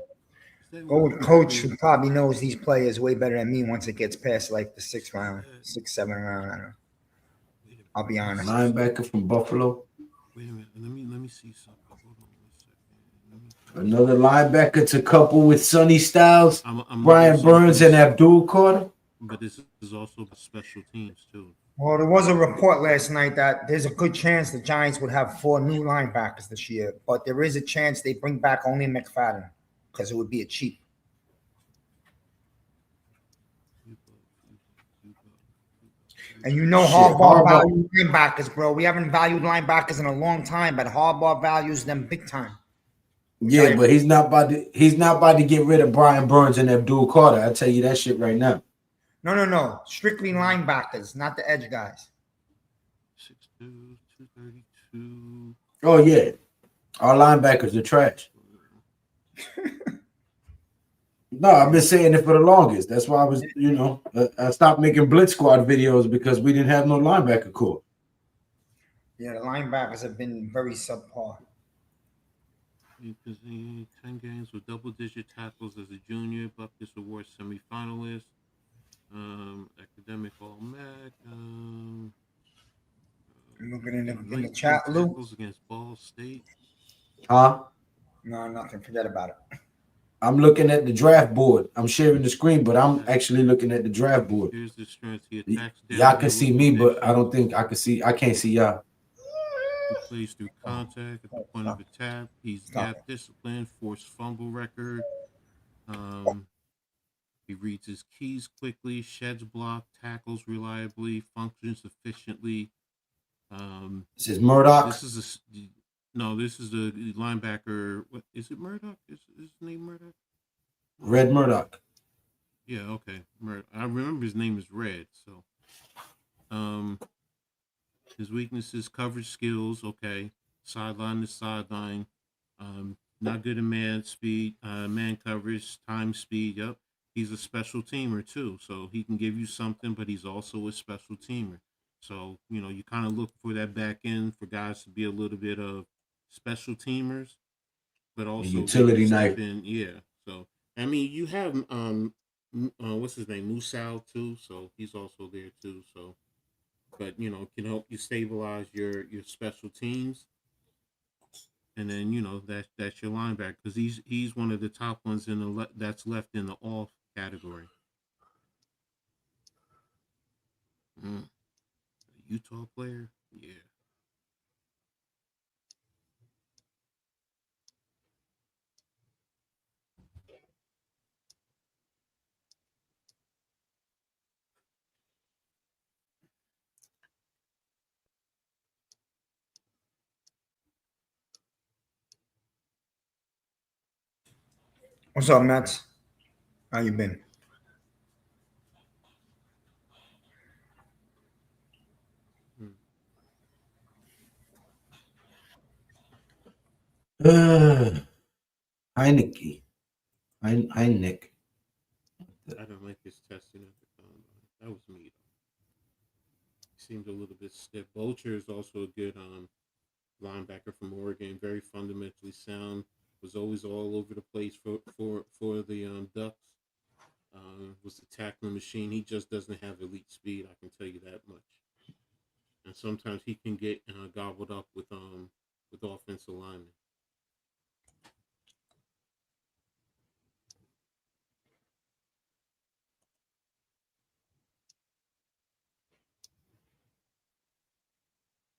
Go with coach who probably knows these players way better than me once it gets past like the 6th round, 6th, 7th round. I don't know. I'll be honest. linebacker from Buffalo. Wait a minute. Let me see something. Hold on 1 second. Another linebacker to couple with Sonny Styles, I'm Brian also Burns, and gonna- Abdul Carter. But this is also special teams too. Well, there was a report last night that there's a good chance the Giants would have 4 new linebackers this year, but there is a chance they bring back only McFadden because it would be a cheap. And you know Harbaugh values linebackers, bro. We haven't valued linebackers in a long time, but Harbaugh values them big time. Yeah, but he's not about to get rid of Brian Burns and Abdul Carter. I tell you that shit right now. No. Strictly linebackers, not the edge guys. 6'2", 232. Oh yeah, our linebackers are trash. No, I've been saying it for the longest. That's why I was, I stopped making blitz squad videos because we didn't have no linebacker core. Yeah, the linebackers have been very subpar. Because 10 games with double-digit tackles as a junior, Bupkis Award semifinalist, academic All-Mac, I'm looking in the 19 chat, Lou. tackles against Ball State. Huh? No, nothing. Forget about it. I'm looking at the draft board. I'm sharing the screen, but I'm actually looking at the draft board. Here's the strength. He attacks Y'all can downhill see with me, but conviction. I don't think I can see. I can't see y'all. He plays through contact at the point of attack. He's gap discipline, forced fumble record. He reads his keys quickly, sheds block, tackles reliably, functions efficiently. This is Murdoch. This is this is the linebacker. What is it? Murdoch? Is his name Murdoch? Red Murdoch. Yeah, okay. I remember his name is Red. So, his weaknesses: coverage skills. Okay, sideline to sideline. Not good in man speed, man coverage, time speed. Yep, he's a special teamer too. So he can give you something, but he's also a special teamer. So you kind of look for that back end for guys to be a little bit of special teamers, but also utility knife. in. Yeah. So I mean, you have what's his name, Musal too. So he's also there too. So, but can help you stabilize your special teams, and then that's your linebacker because he's one of the top ones in the that's left in the off category. Utah player, yeah. What's up, Mets? How you been? Heineke. Heineck. I don't like his testing at the combine. That was me. Seemed a little bit stiff. Bolcher is also a good linebacker from Oregon, very fundamentally sound. Was always all over the place for the Ducks. Was a tackling machine. He just doesn't have elite speed. I can tell you that much. And sometimes he can get gobbled up with offensive linemen.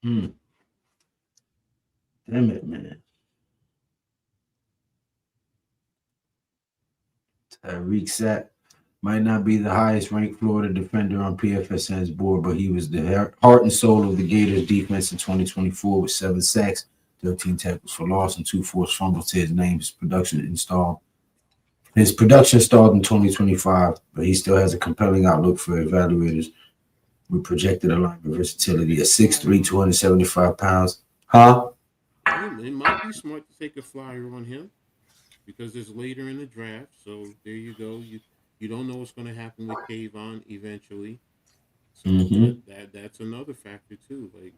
Damn it, man. Tyreek Sapp might not be the highest ranked Florida defender on PFSN's board, but he was the heart and soul of the Gators defense in 2024 with 7 sacks, 13 tackles for loss, and 2 forced fumbles to his name. His production stalled in 2025, but he still has a compelling outlook for evaluators with projected alignment versatility at 6'3", 275 pounds. Huh? It might be smart to take a flyer on him because it's later in the draft. So there you go. You don't know what's going to happen with Kayvon eventually. So that's another factor too. Like,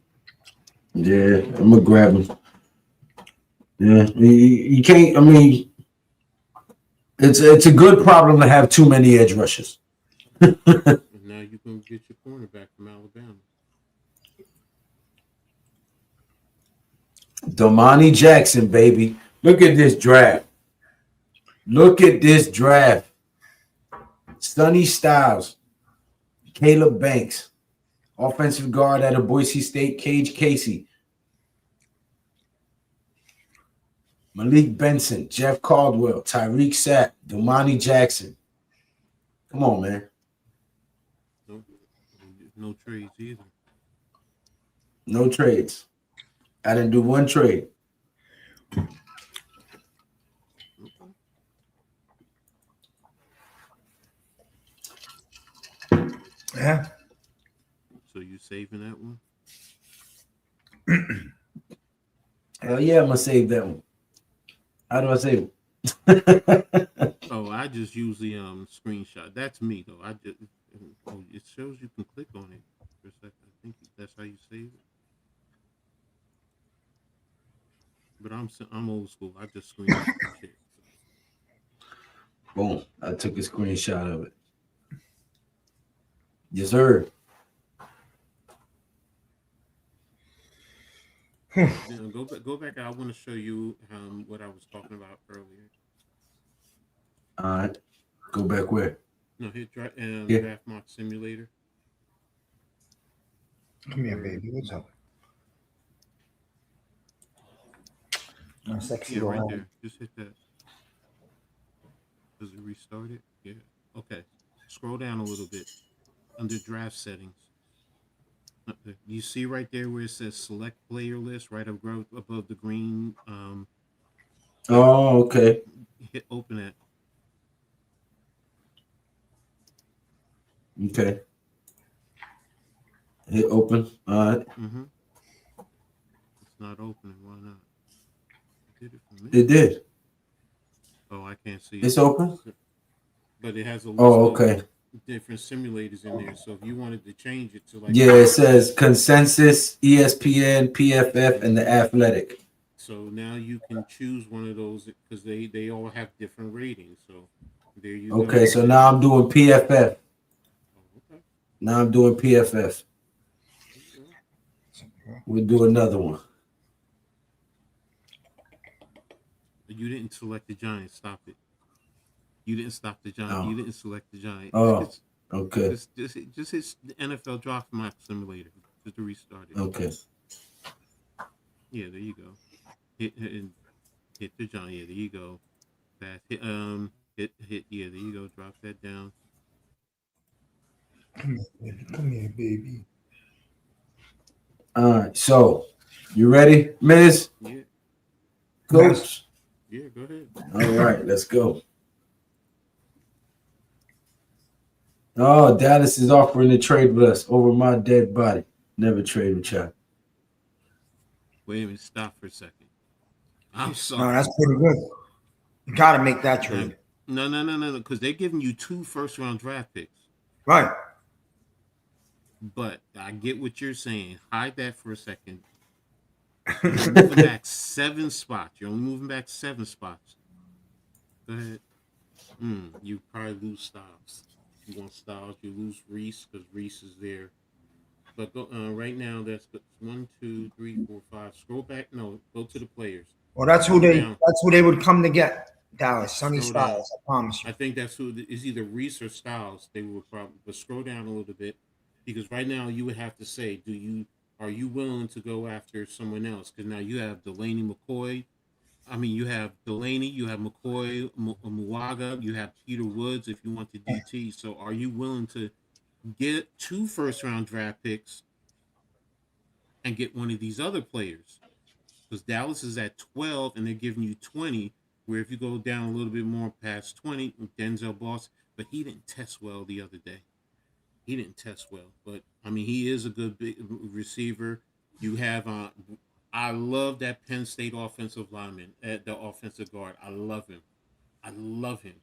yeah, I'm gonna grab him. Yeah, you can't. I mean, it's a good problem to have too many edge rushers. And now you can get your cornerback from Alabama. Domani Jackson, baby. Look at this draft. Look at this draft. Sonny Styles, Caleb Banks, offensive guard out of Boise State, Cage Casey, Malik Benson, Jeff Caldwell, Tyreek Sapp, Domani Jackson. Come on, man. No trades either. No trades. I didn't do one trade. Okay. Yeah. So you saving that one? Hell yeah, I'm gonna save that one. How do I save it? Oh, I just usually screenshot. That's me though. I just it shows you can click on it for a second. I think that's how you save it. But I'm old school. I just screen share. Boom. I took a screenshot of it. Yes, sir. Then go back. I want to show you what I was talking about earlier. All right. Go back where? No, hit Yeah. draft mock simulator. Come here, baby. What's up? My sexy Yeah, right little there. Just hit that. Does it restart it? Yeah. Okay. Scroll down a little bit under draft settings. You see right there where it says select player list, right above the green. Oh, okay. Hit open it. Okay. Hit open. All right. Mm-hmm. It's not opening. Why not? It did it for me. It did. Oh, I can't see It's it. open? But it has a list Oh, okay. of different simulators in there. So if you wanted to change it to like Yeah, it says consensus, ESPN, PFF, and the athletic. so now you can choose one of those because they all have different ratings. So there you go. Okay, so now I'm doing PFF. Oh, okay. Now I'm doing PFF. We'll do another one. You didn't select the Giants. Stop it. You didn't stop the Giants. Oh. You didn't select the Giants. Oh, okay. Just hit the NFL Draft Map Simulator just to restart it. Okay. Yeah, there you go. Hit the Giant. Yeah, there you go. That hit hit. Yeah, there you go. Drop that down. Come here, baby. Come here, baby. All right. So, you ready, Miz? Yeah, Coach? yeah. Go ahead. All right, let's go. Oh, Dallas is offering to trade with us over my dead body. Never trade with y'all. Wait a minute. Stop for a second. I'm No, sorry. that's pretty good. You gotta make that trade. No. Because they're giving you 2 first-round draft picks. Right. But I get what you're saying. Hide that for a second. You're moving back 7 spots. You're only moving back 7 spots. Go ahead. You probably lose Styles. You want Styles, you lose Reese because Reese is there. But go right now. That's 1, 2, 3, 4, 5. Scroll back. No, go to the players. Well, that's who they would come to get. Dallas, Sonny Scroll down. Styles. I promise you. I think that's who is either Reese or Styles. They would probably. But scroll down a little bit because right now you would have to say, are you willing to go after someone else? Because now you have Delaney McCoy. I mean, you have Delaney, you have McCoy, Muwaga, you have Peter Woods if you want the DT. So are you willing to get 2 first-round draft picks and get one of these other players? Because Dallas is at 12 and they're giving you 20, where if you go down a little bit more past 20, Denzel Boss, but he didn't test well the other day. He didn't test well, but I mean, he is a good big receiver. You have I love that Penn State offensive lineman, the offensive guard. I love him. I love him.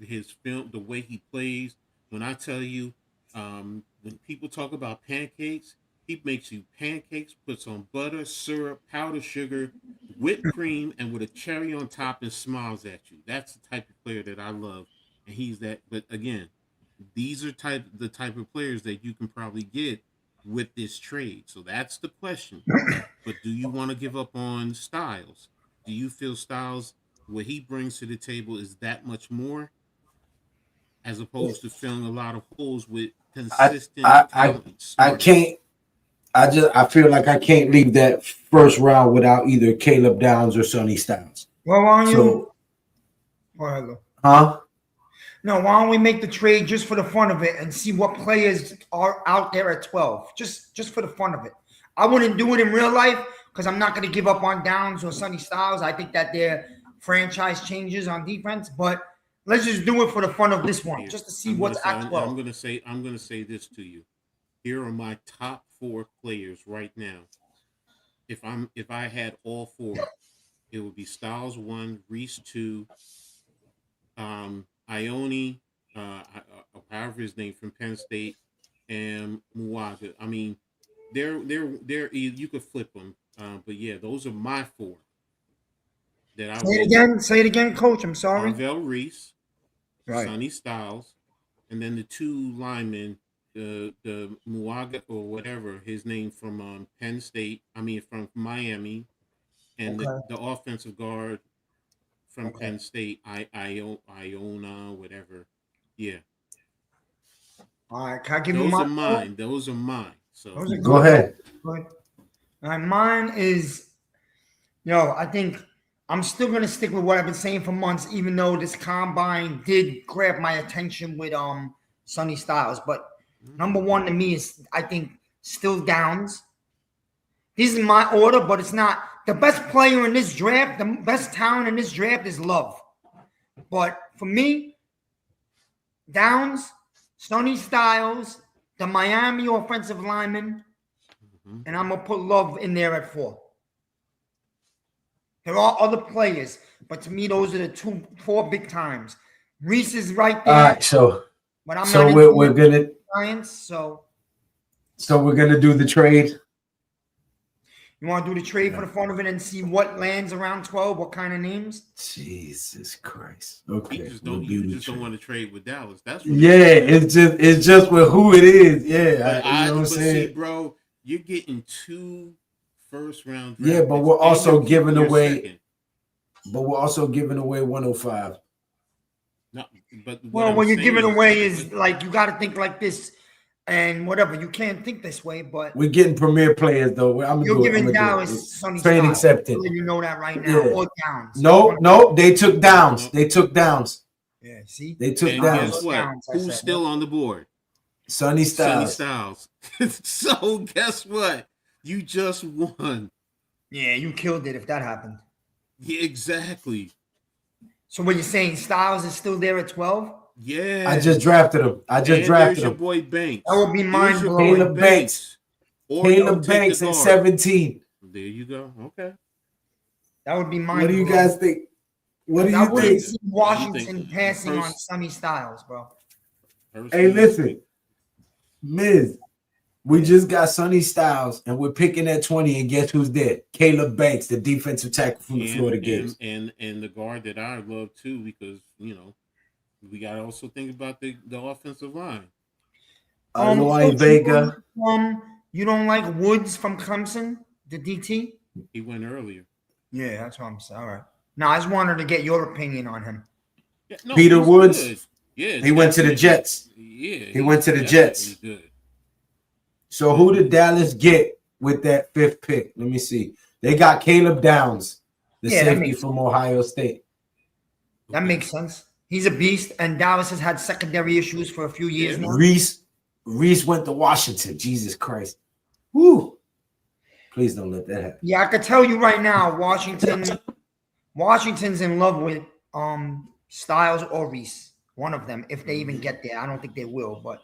His film, the way he plays. When I tell you, when people talk about pancakes, he makes you pancakes, puts on butter, syrup, powdered sugar, whipped cream, and with a cherry on top and smiles at you. That's the type of player that I love. And he's that. But again, these are the type of players that you can probably get with this trade. So that's the question. But do you want to give up on Styles? Do you feel Styles, what he brings to the table is that much more as opposed to filling a lot of holes with consistent talent? I can't. I feel like I can't leave that first round without either Caleb Downs or Sonny Styles. Well, why don't you? Huh? No, why don't we make the trade just for the fun of it and see what players are out there at 12? Just for the fun of it. I wouldn't do it in real life because I'm not going to give up on Downs or Sonny Styles. I think that they're franchise changes on defense, but let's just do it for the fun of this one, Here, just to see I'm what's gonna at say, 12. I'm gonna say this to you. Here are my top 4 players right now. If I had all 4, it would be Styles 1, Reese 2, Ione, however his name from Penn State, and Muwaga. I mean, they're you could flip them, but yeah, those are my 4 that I Say it would again. Say it again, Coach. I'm sorry. Arvell Reese, Right. Sonny Styles, and then the 2 linemen, the Muwaga or whatever his name from Penn State. I mean from Miami, and Okay. the offensive guard from Okay. Penn State, Iona, whatever. Yeah, All right. Can I give you those my are four? mine. Those are mine. So Those are Go good. ahead. Good. All right. Mine is, I think I'm still gonna stick with what I've been saying for months, even though this combine did grab my attention with Sonny Styles. But number one to me is, I think, still Downs. This is my order, but it's not the best player in this draft. The best talent in this draft is Love. But for me, Downs, Sonny Styles, the Miami offensive lineman, and I'm gonna put Love in there at 4. There are other players, but to me, those are the 4 big times. Reese is right there, All right, so but I'm so not we're into gonna Giants. So do the trade. you want to do the trade for the fun of it and see what lands around 12, what kind of names? Jesus Christ. you Okay, just we'll don't do you the just don't trade. want to trade with Dallas. That's what Yeah, it's just with who it is. Yeah, But you know what I'm see, saying. bro, you're getting 2 first-round draft Yeah, but picks, we're and also you're keeping giving your away. second. But we're also giving away 105. No, but what Well, I'm what you're saying giving away is, is like you got to think like this, and whatever. You can't think this way, but We're getting premier players though. I'm gonna you're do it. I'm giving gonna do Dallas it. Sonny Trade Styles. accepted. I'll let you know that right now. Yeah. Or Downs. No, they took Downs. No. They took Downs. Yeah, see? They took and Downs. guess what? Downs, I Who's said. still on the board? Sonny Sonny Styles. Styles. So guess what? You just won. Yeah, you killed it if that happened. Yeah, exactly. So what you're saying, Styles is still there at 12? Yeah. I just drafted him. And there's your boy Banks. That would be There's mind your blowing. boy Caleb Banks. Or you Caleb take Banks the at guard. 17. There you go. Okay. That would be mind What do you blowing. guys think? What do I you wouldn't think? see Washington think? passing on First- Sonny Styles, bro. Hey, listen, Miz, we just got Sonny Styles, and we're picking at 20, and guess who's there? Caleb Banks, the defensive tackle from the Florida Gators. And the guard that I love too, because we got to also think about the offensive line. Aloy Vega. You don't like Woods from Clemson, the DT? He went earlier. Yeah, that's what I'm saying. All right. Now, I just wanted to get your opinion on him. Yeah, no, Peter he's Woods. good. Yeah, He went to the Jets. Yeah, He went to the he's Jets. definitely good. So who did Dallas get with that 5th pick? Let me see. They got Caleb Downs, the Yeah, that safety makes from Ohio State. That makes sense. He's a beast, and Dallas has had secondary issues for a few years now. Reese went to Washington. Jesus Christ. Woo. Please don't let that happen. Yeah, I could tell you right now, Washington's in love with Styles or Reese. One of them, if they even get there. I don't think they will, but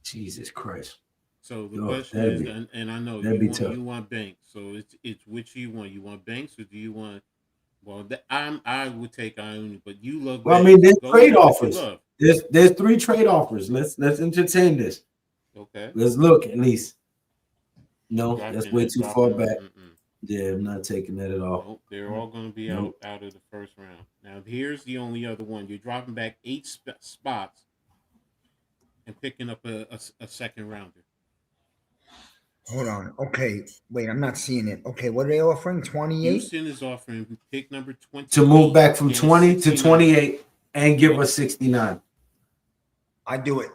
Jesus Christ. So the question is, and I know you want Banks. So it's which you want. You want Banks or do you want? Well, I would take Ione, but you love. Well, Banks. I mean, there's Go trade with what you offers. love. There's 3 trade offers. Let's entertain this. Okay. Let's look at least. No, Dropping that's way it, too dropping far it. back. Yeah, I'm not taking that at all. Nope, they're all going to be out of the first round. Now, here's the only other one. You're dropping back 8 spots and picking up a second rounder. hold on. Okay, wait, I'm not seeing it. Okay, what are they offering? 28? Houston is offering pick number 20 To move back from 20 to 69. 28 and give us 69. I do it.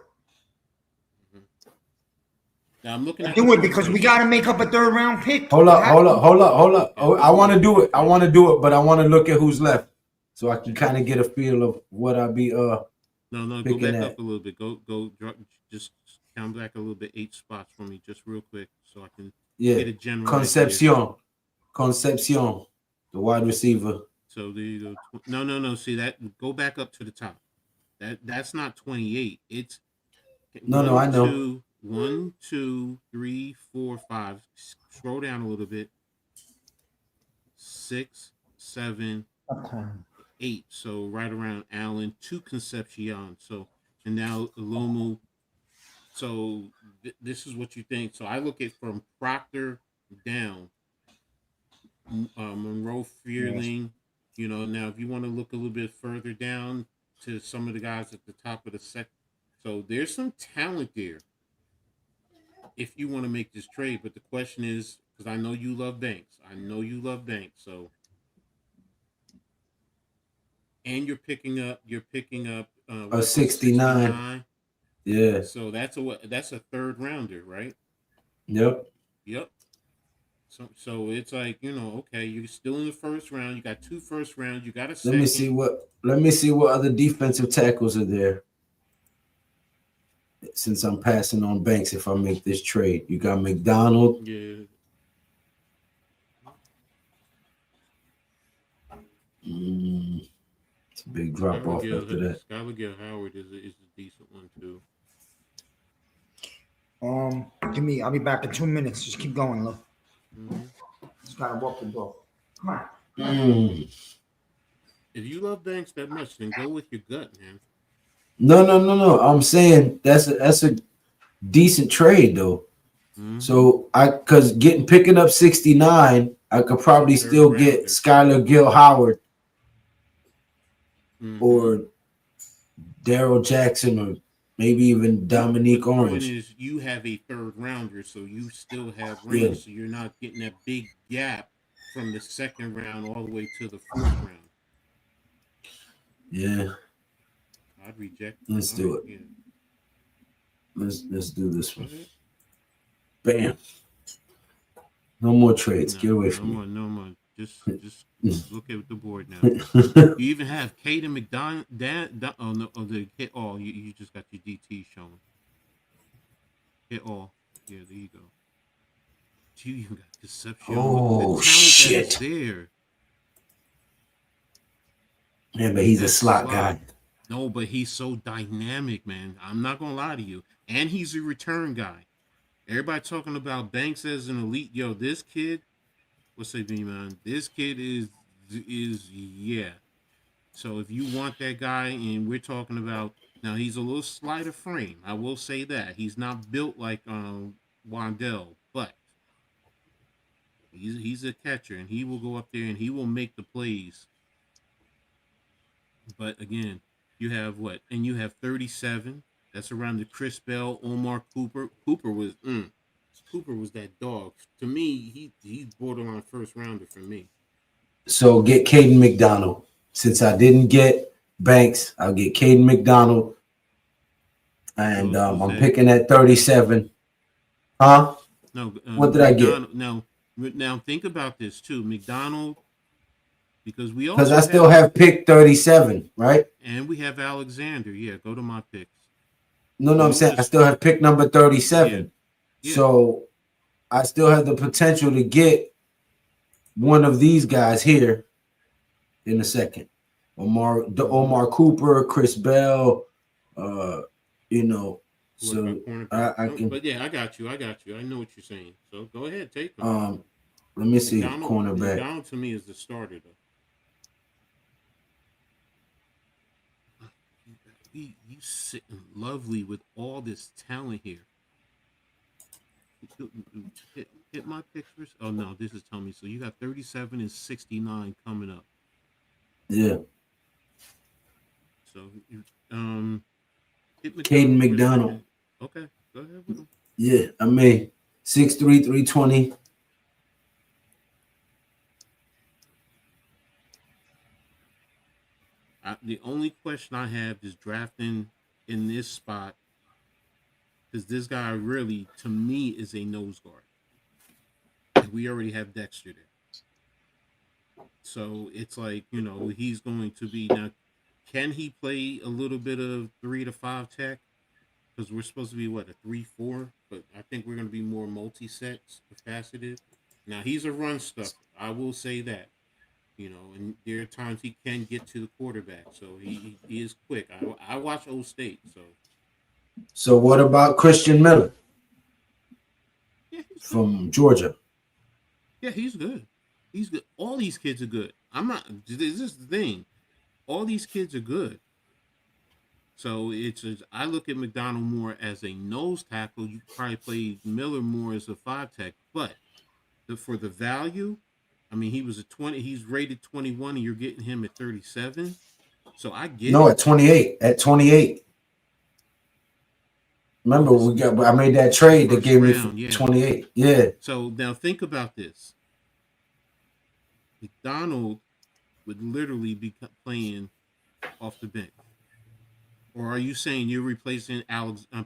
Now I'm looking I at do it because we got to make up a 3rd round pick. Hold up. Oh, I want to do it. But I want to look at who's left so I can kind of get a feel of what I'll be No, go back at. up a little bit. Go drop, just count back a little bit, 8 spots for me, just real quick, so I can get a general idea. Concepcion, the wide receiver. So there you go. No. See that? Go back up to the top. That's not 28. It's No, I know. 1, 2, 3, 4, 5. Scroll down a little bit. 6, 7, Okay. 8. So right around Allen to Concepcion. So and now Lumu. So this is what you think. So I look at from Proctor down. Monroe Yes. Fearling. You know, now if you want to look a little bit further down to some of the guys at the top of the set, so there's some talent there if you want to make this trade. But the question is, because I know you love Banks, so and you're picking up A what is it, 69. 69. Yeah. So that's a third rounder, right? Yep. Yep. So it's like, okay, you're still in the first round. You got 2 first rounds. You got a Let me see second. what other defensive tackles are there. Since I'm passing on Banks, if I make this trade, you got McDonald. Yeah. It's a big drop off after that. Skylar Gill Howard is a decent one too. I'll be back in 2 minutes. Just keep going, look. Mm-hmm. Just gotta walk the dog. Come on. If you love Banks that much, then go with your gut, man. No. I'm saying that's a decent trade though. Mm-hmm. So because picking up 69, I could probably Third still get rounder. Skylar Gill Howard Mm-hmm. or Daryl Jackson or maybe even Dominique But the point Orange. is, you have a third rounder, so you still have range. So you're not getting that big gap from the second round all the way to the fourth round. Yeah. I'd reject. Let's do it. Yeah. Let's do this one. Okay. Bam. No more trades. No, Get away from me. No more. Just look at the board now. You even have Caden McDonald. Hit all. You just got your DT showing. Hit all. Yeah, there you go. You even got Deception. Oh, the shit. That is there. Yeah, but he's a slot guy. No, but he's so dynamic, man. I'm not gonna lie to you. And he's a return guy. Everybody talking about Banks as an elite. Yo, this kid, what's it mean, man? This kid is yeah. So if you want that guy, and we're talking about now, he's a little slighter frame. I will say that he's not built like Wandell, but he's a catcher, and he will go up there and he will make the plays. But again, you have what? And you have 37. That's around the Chris Bell, Omar Cooper. Cooper was that dog. To me, he's borderline first rounder for me. So get Caden McDonald. Since I didn't get Banks, I'll get Caden McDonald. And I'm picking at 37. Huh? No. What did I get? Now think about this too. McDonald, because I still have pick 37, right? And we have Alexander. Yeah, go to my picks. No, I'm saying I still have pick number 37. Yeah. So I still have the potential to get one of these guys here in a second. Omar Cooper, Chris Bell, So I can. But yeah, I got you. I know what you're saying. So go ahead, take them. Let me see. Cornerback. McDonald to me is the starter though. You sitting lovely with all this talent here. Hit my picks first. Oh no, this is telling me. So you got 37 and 69 coming up. Yeah. So Caden McDonald. Okay, go ahead with him. Yeah, I mean 6'3", 320. The only question I have is drafting in this spot, because this guy really, to me, is a nose guard. And we already have Dexter there. So it's like, he's going to be now. Can he play a little bit of 3 to 5 tech? Because we're supposed to be a 3-4, but I think we're going to be more multi-sets, faceted. Now he's a run stuffer. I will say that. and there are times he can get to the quarterback, so he is quick. I watch Old State, so So what about Christian Miller yeah, he's good. from Georgia? Yeah, he's good. He's good. All these kids are good. I'm not. This is the thing. All these kids are good. So I look at McDonald more as a nose tackle. You probably play Miller more as a 5 tech, but for the value, I mean, he was a 20. He's rated 21, and you're getting him at 37. So I get No, it. at 28. At 28. Remember, I made that trade that First gave me for round, yeah. 28. Yeah. So now think about this. McDonald would literally be playing off the bench. Or are you saying you're replacing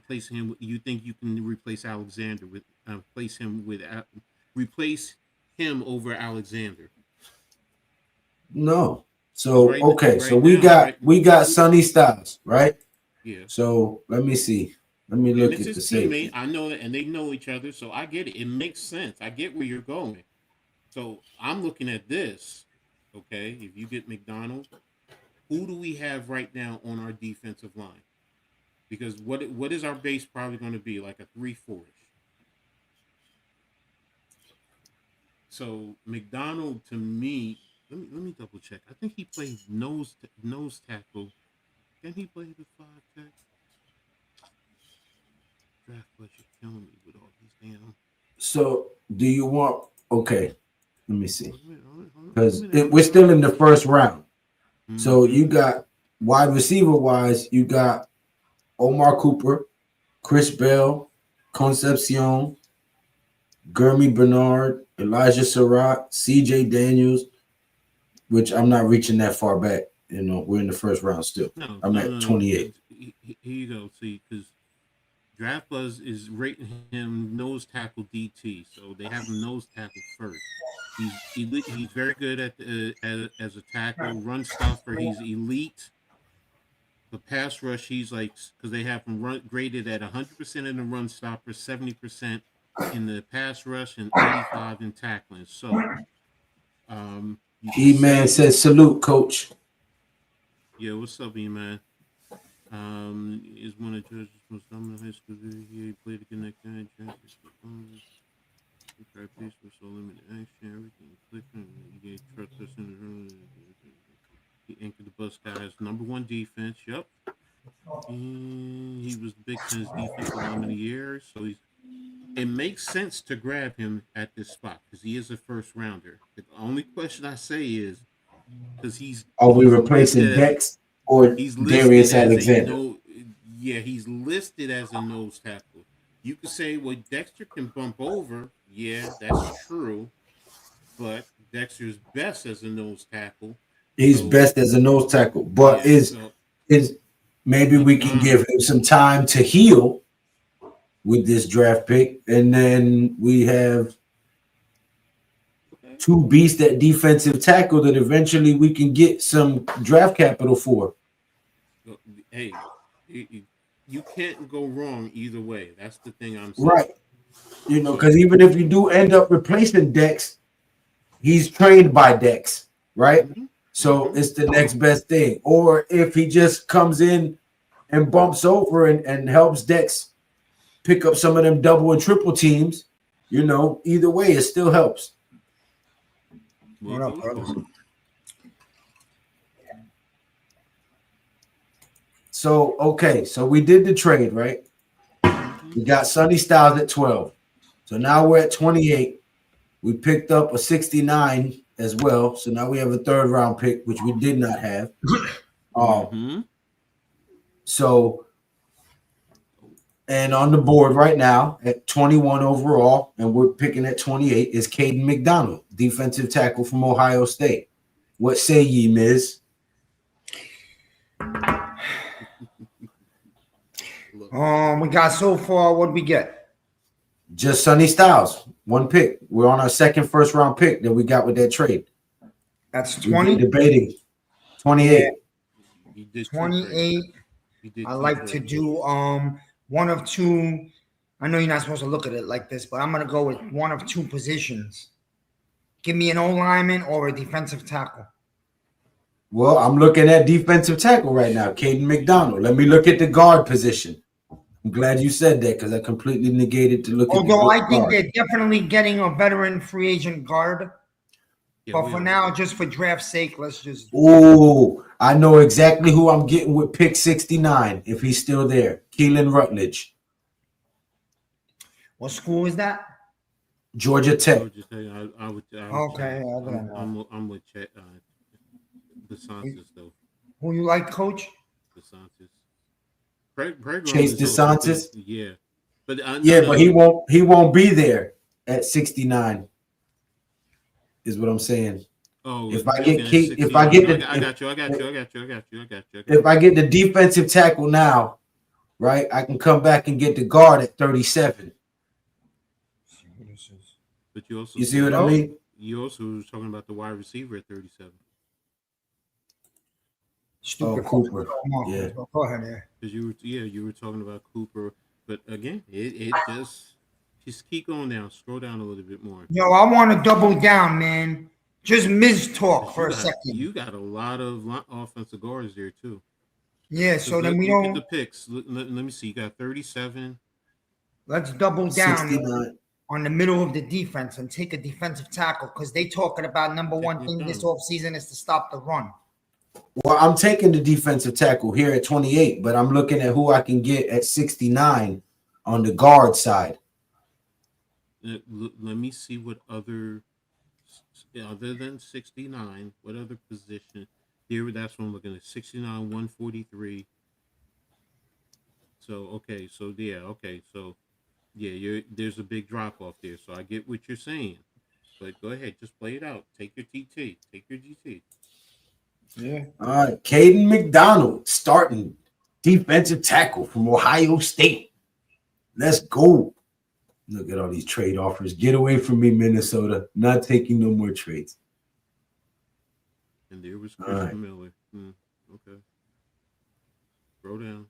placing him? You think you can replace Alexander with replace him over Alexander? No. So okay, so right we got Sonny Styles, right? Yeah. So let me see. Let me look And it's at the his safety. teammate. I know that, and they know each other, so I get it. It makes sense. I get where you're going. So I'm looking at this. Okay, if you get McDonald, who do we have right now on our defensive line? Because what is our base probably going to be, like a 3-4-ish? So McDonald, to me, let me double check. I think he played nose tackle. Can he play the 5 tech? Draft budget killing me with all these damn. So do you want? Okay, let me see. Hold on, Because we're still in the first round. So you got wide receiver wise, you got Omar Cooper, Chris Bell, Concepcion, Gurmy Bernard, Elijah Surratt, C.J. Daniels, which I'm not reaching that far back. We're in the first round still. I'm at 28. Here you go. See, because Draft Buzz is rating him nose tackle DT, so they have him nose tackle first. He's elite. He's very good at as a tackle, run stopper. He's elite. The pass rush, he's like, because they have him graded at 100% in the run stopper, 70% in the pass rush, and 85 in tackling. So, E-Man says salute, coach. Yeah, what's up, E-Man? Is one of Georgia's most dominant high school. He played against that guy. Piece was so limited action, everything clicking. He gave trust us in the he anchored the Bus Guys' #1 defense. Yep. And he was the Big Ten's defensive lineman of the year. So it makes sense to grab him at this spot because he is a first rounder. The only question I say is because are we replacing Dex or Darius Alexander? He's listed as a nose tackle. You could say, well, Dexter can bump over. Yeah, that's true. But Dexter's best as a nose tackle. He's best as a nose tackle. But is maybe we can give him some time to heal with this draft pick. And then we have two beasts at defensive tackle that eventually we can get some draft capital for. Hey, you can't go wrong either way. That's the thing I'm saying. Right. Because even if you do end up replacing Dex, he's trained by Dex, right? Mm-hmm. So it's the next best thing. Or if he just comes in and bumps over and helps Dex pick up some of them double and triple teams, either way, it still helps. What up, brothers? So, okay. So we did the trade, right? We got Sonny Styles at 12. So now we're at 28. We picked up a 69 as well. So now we have a third round pick, which we did not have. So, and on the board right now at 21 overall, and we're picking at 28 is Caden McDonald, defensive tackle from Ohio State. What say ye, Miz? We got so far. What did we get? Just Sonny Styles, one pick. We're on our second first round pick that we got with that trade. That's 20. Debating 28. Yeah. 28. I like to do one of two. I know you're not supposed to look at it like this, but I'm gonna go with one of two positions. Give me an O-lineman or a defensive tackle. Well, I'm looking at defensive tackle right now, Caden McDonald. Let me look at the guard position. I'm glad you said that because I completely negated to look at the Although I think guard. they're definitely getting a veteran free agent guard. Yeah, But we for are. now, just for draft sake, let's just. Oh, I know exactly who I'm getting with pick 69 if he's still there. Keelan Rutledge, What school is that? Georgia Tech. Georgia Tech, I would Okay, I don't know. I'm with DeSantis though. Who you like, Coach? DeSantis. Craig Chase is also good. DeSantis? Yeah. But Yeah, but he won't be there at 69. Is what I'm saying. Oh, If I get I got you. If I get the defensive tackle now, right, I can come back and get the guard at 37. But you also You see what I mean? You also was talking about the wide receiver at 37. Stupid. Cooper. Yeah. Go ahead, yeah. Because you were talking about Cooper, but again, it just keep going down. Scroll down a little bit more. Yo, I want to double down, man. Just Miz talk for a second. You got a lot of offensive guards there too. Yeah, so then we look don't. at the picks. Let me see. You got 37. Let's double down 69. on the middle of the defense and take a defensive tackle because they talking about number one thing this offseason is to stop the run. Well, I'm taking the defensive tackle here at 28, but I'm looking at who I can get at 69 on the guard side. Let me see what other than 69, what other position here? That's what I'm looking at. 69, 143. So there's a big drop off there. So I get what you're saying, but go ahead, just play it out. Take your TT, take your GT. Yeah. All right, Caden McDonald starting defensive tackle from Ohio State. Let's go. Look at all these trade offers. Get away from me, Minnesota. Not taking no more trades. And there was Christian Miller. Okay. Scroll down.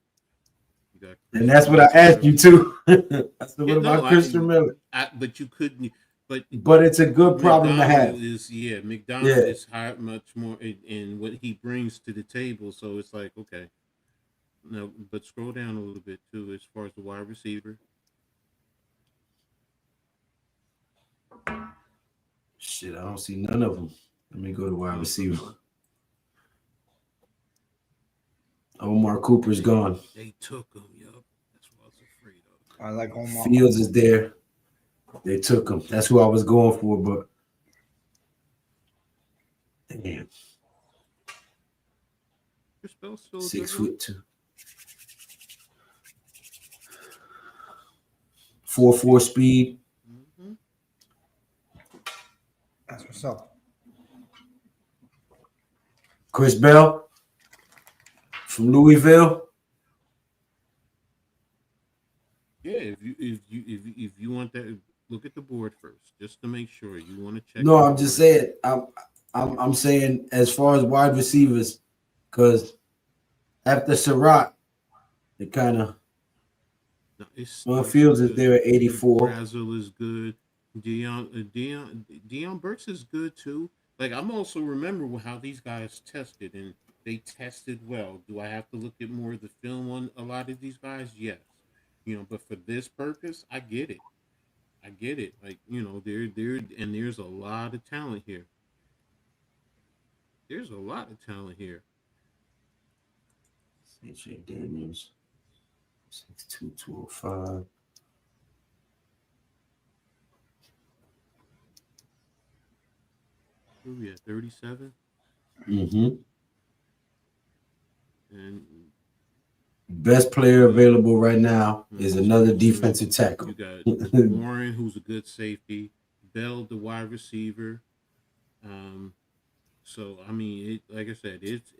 You got and that's what I asked you too. I said, what about Christian Miller? But you couldn't. But it's a good problem to have. McDonald is much more in what he brings to the table. So it's like, okay. No, but scroll down a little bit too as far as the wide receiver. Shit, I don't see none of them. Let me go to wide receiver. Omar Cooper's gone. They took him, yup. That's what I was afraid of. I like Omar. Fields is there. They took him. That's who I was going for, but damn. 6'2". 4.4 speed. Mm-hmm. That's what's up. Chris Bell from Louisville. Yeah, if you want that, look at the board first, just to make sure you want to check. No, I'm just saying. I'm saying as far as wide receivers, because after Surratt, it kind of. Fields is there at 84. Brazil is good. Deion Burks is good too. Like I'm also remember how these guys tested, and they tested well. Do I have to look at more of the film on a lot of these guys? Yes. But for this purpose, I get it. Like, there's a lot of talent here. C.J. Daniels, 6'2", 205. Who we at? 37. Mm-hmm. And best player available right now is another defensive tackle. You got Warren, who's a good safety. Bell, the wide receiver. So I mean, like I said, it's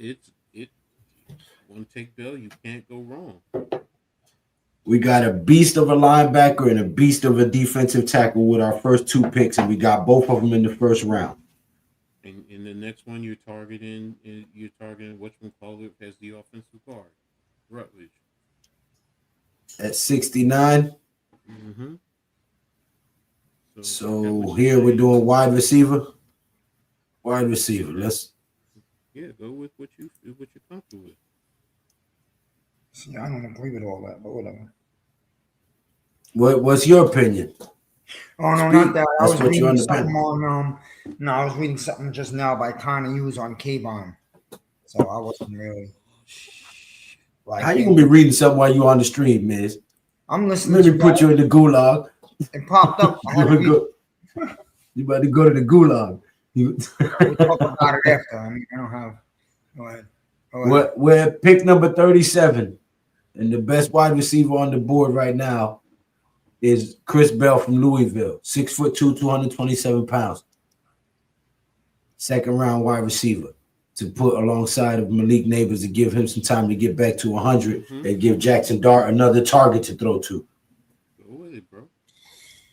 one take Bell, you can't go wrong. We got a beast of a linebacker and a beast of a defensive tackle with our first two picks, and we got both of them in the first round. And in the next one, you're targeting whatchamacallit as the offensive guard, Rutledge. At 69. Mm-hmm. So here we're doing wide receiver. wide receiver. Yeah, go with what you're comfortable with. See, I don't agree with all that, but whatever. What's your opinion? Oh no, not Speak. that. I That's was what you're reading on the something pen. on no, I was reading something just now by Connor Hughes on Kayvon. So I wasn't really How like you gonna be reading something while you on the stream, Miz? I'm listening to Maybe you put you guys. in the gulag. It popped up. I You had to wanna read. go? You about to go to the gulag? You, We'll talk about it after. I mean, I don't have. Go ahead. Go ahead. we're at pick number 37, and the best wide receiver on the board right now is Chris Bell from Louisville, 6'2", 227 pounds. Second round wide receiver to put alongside of Malik Neighbors to give him some time to get back to 100 and give Jackson Dart another target to throw to. Go with it, bro.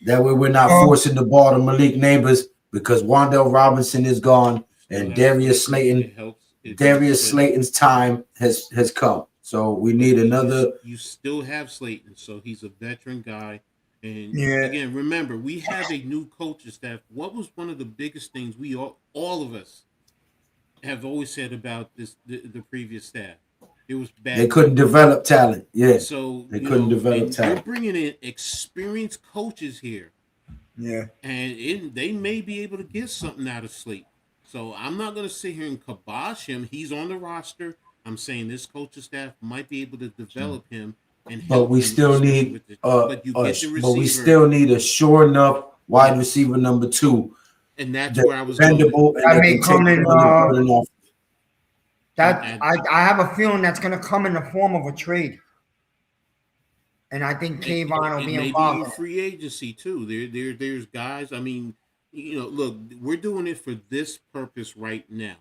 That way we're not forcing the ball to Malik Neighbors because Wandell Robinson is gone and Darius Slayton. Darius Slayton's time has come. So we need another. You still have Slayton, so he's a veteran guy. And Yeah. again, remember, we have a new coaching staff. What was one of the biggest things we all of us have always said about the previous staff? It was bad. They couldn't develop talent. Yeah. So they couldn't develop talent. You're bringing in experienced coaches here. Yeah. And they may be able to get something out of Slayton. So I'm not going to sit here and kibosh him. He's on the roster. I'm saying this coaching staff might be able to develop him and help. But we still need but we still need a sure enough wide receiver number 2. And that's where I was dependable going. That may come in. I have a feeling that's going to come in the form of a trade. And I think Kayvon will be involved. Maybe free agency too. There's guys. I mean, look, we're doing it for this purpose right now.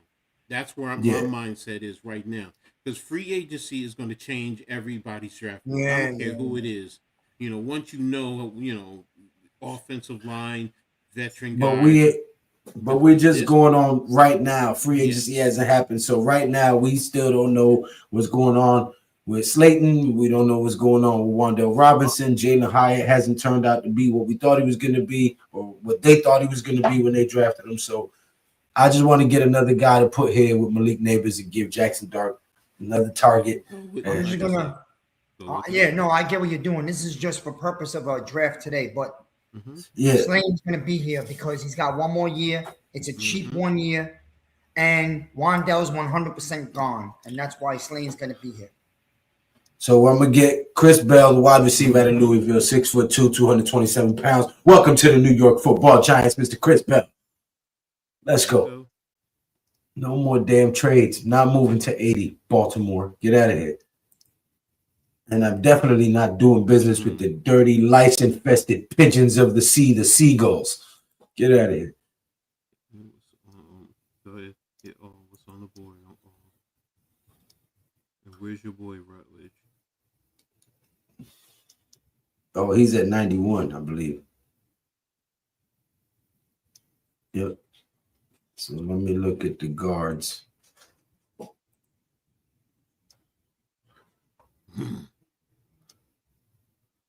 That's where my mindset is right now. Because free agency is going to change everybody's draft. I don't care who it is. Once offensive line, veteran guys. But we're just going on right now. Free agency hasn't happened. So right now we still don't know what's going on with Slayton. We don't know what's going on with Wandell Robinson. Jalen Hyatt hasn't turned out to be what we thought he was going to be or what they thought he was going to be when they drafted him. So I just want to get another guy to put here with Malik Neighbors and give Jackson Dart another target. I get what you're doing. This is just for purpose of a draft today, but Slayton's going to be here because he's got one more year. It's a cheap 1 year, and Wandell's 100% gone, and that's why Slayton's going to be here. So I'm going to get Chris Bell, the wide receiver out of Louisville, 6'2", 227 pounds. Welcome to the New York Football Giants, Mr. Chris Bell. Let's go. No more damn trades. Not moving to 80, Baltimore. Get out of here. And I'm definitely not doing business with the dirty, lice-infested pigeons of the sea, the seagulls. Get out of here. Go ahead. What's on the board? And where's your boy Rutledge? Oh, he's at 91, I believe. Yep. So let me look at the guards.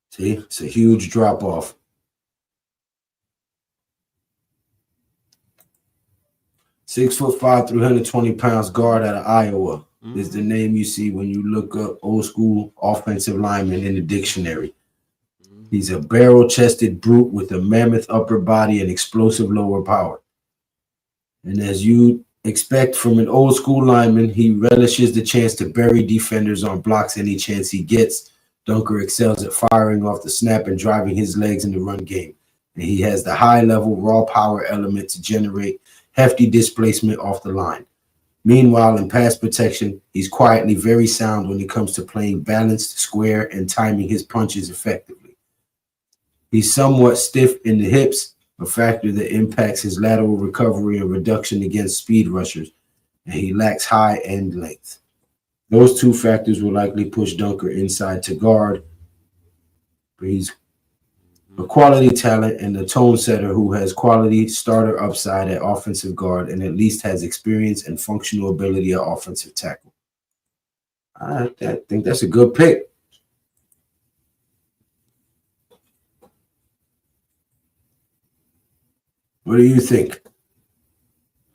See, it's a huge drop off. 6'5", 320 pounds guard out of Iowa is the name you see when you look up old school offensive lineman in the dictionary. He's a barrel-chested brute with a mammoth upper body and explosive lower power. And as you expect from an old school lineman, he relishes the chance to bury defenders on blocks any chance he gets. Dunker excels at firing off the snap and driving his legs in the run game. And he has the high-level raw power element to generate hefty displacement off the line. Meanwhile, in pass protection, he's quietly very sound when it comes to playing balanced, square, and timing his punches effectively. He's somewhat stiff in the hips, a factor that impacts his lateral recovery and reduction against speed rushers, and he lacks high end length. Those two factors will likely push Dunker inside to guard, but he's a quality talent and a tone setter who has quality starter upside at offensive guard and at least has experience and functional ability at offensive tackle. I think that's a good pick. What do you think?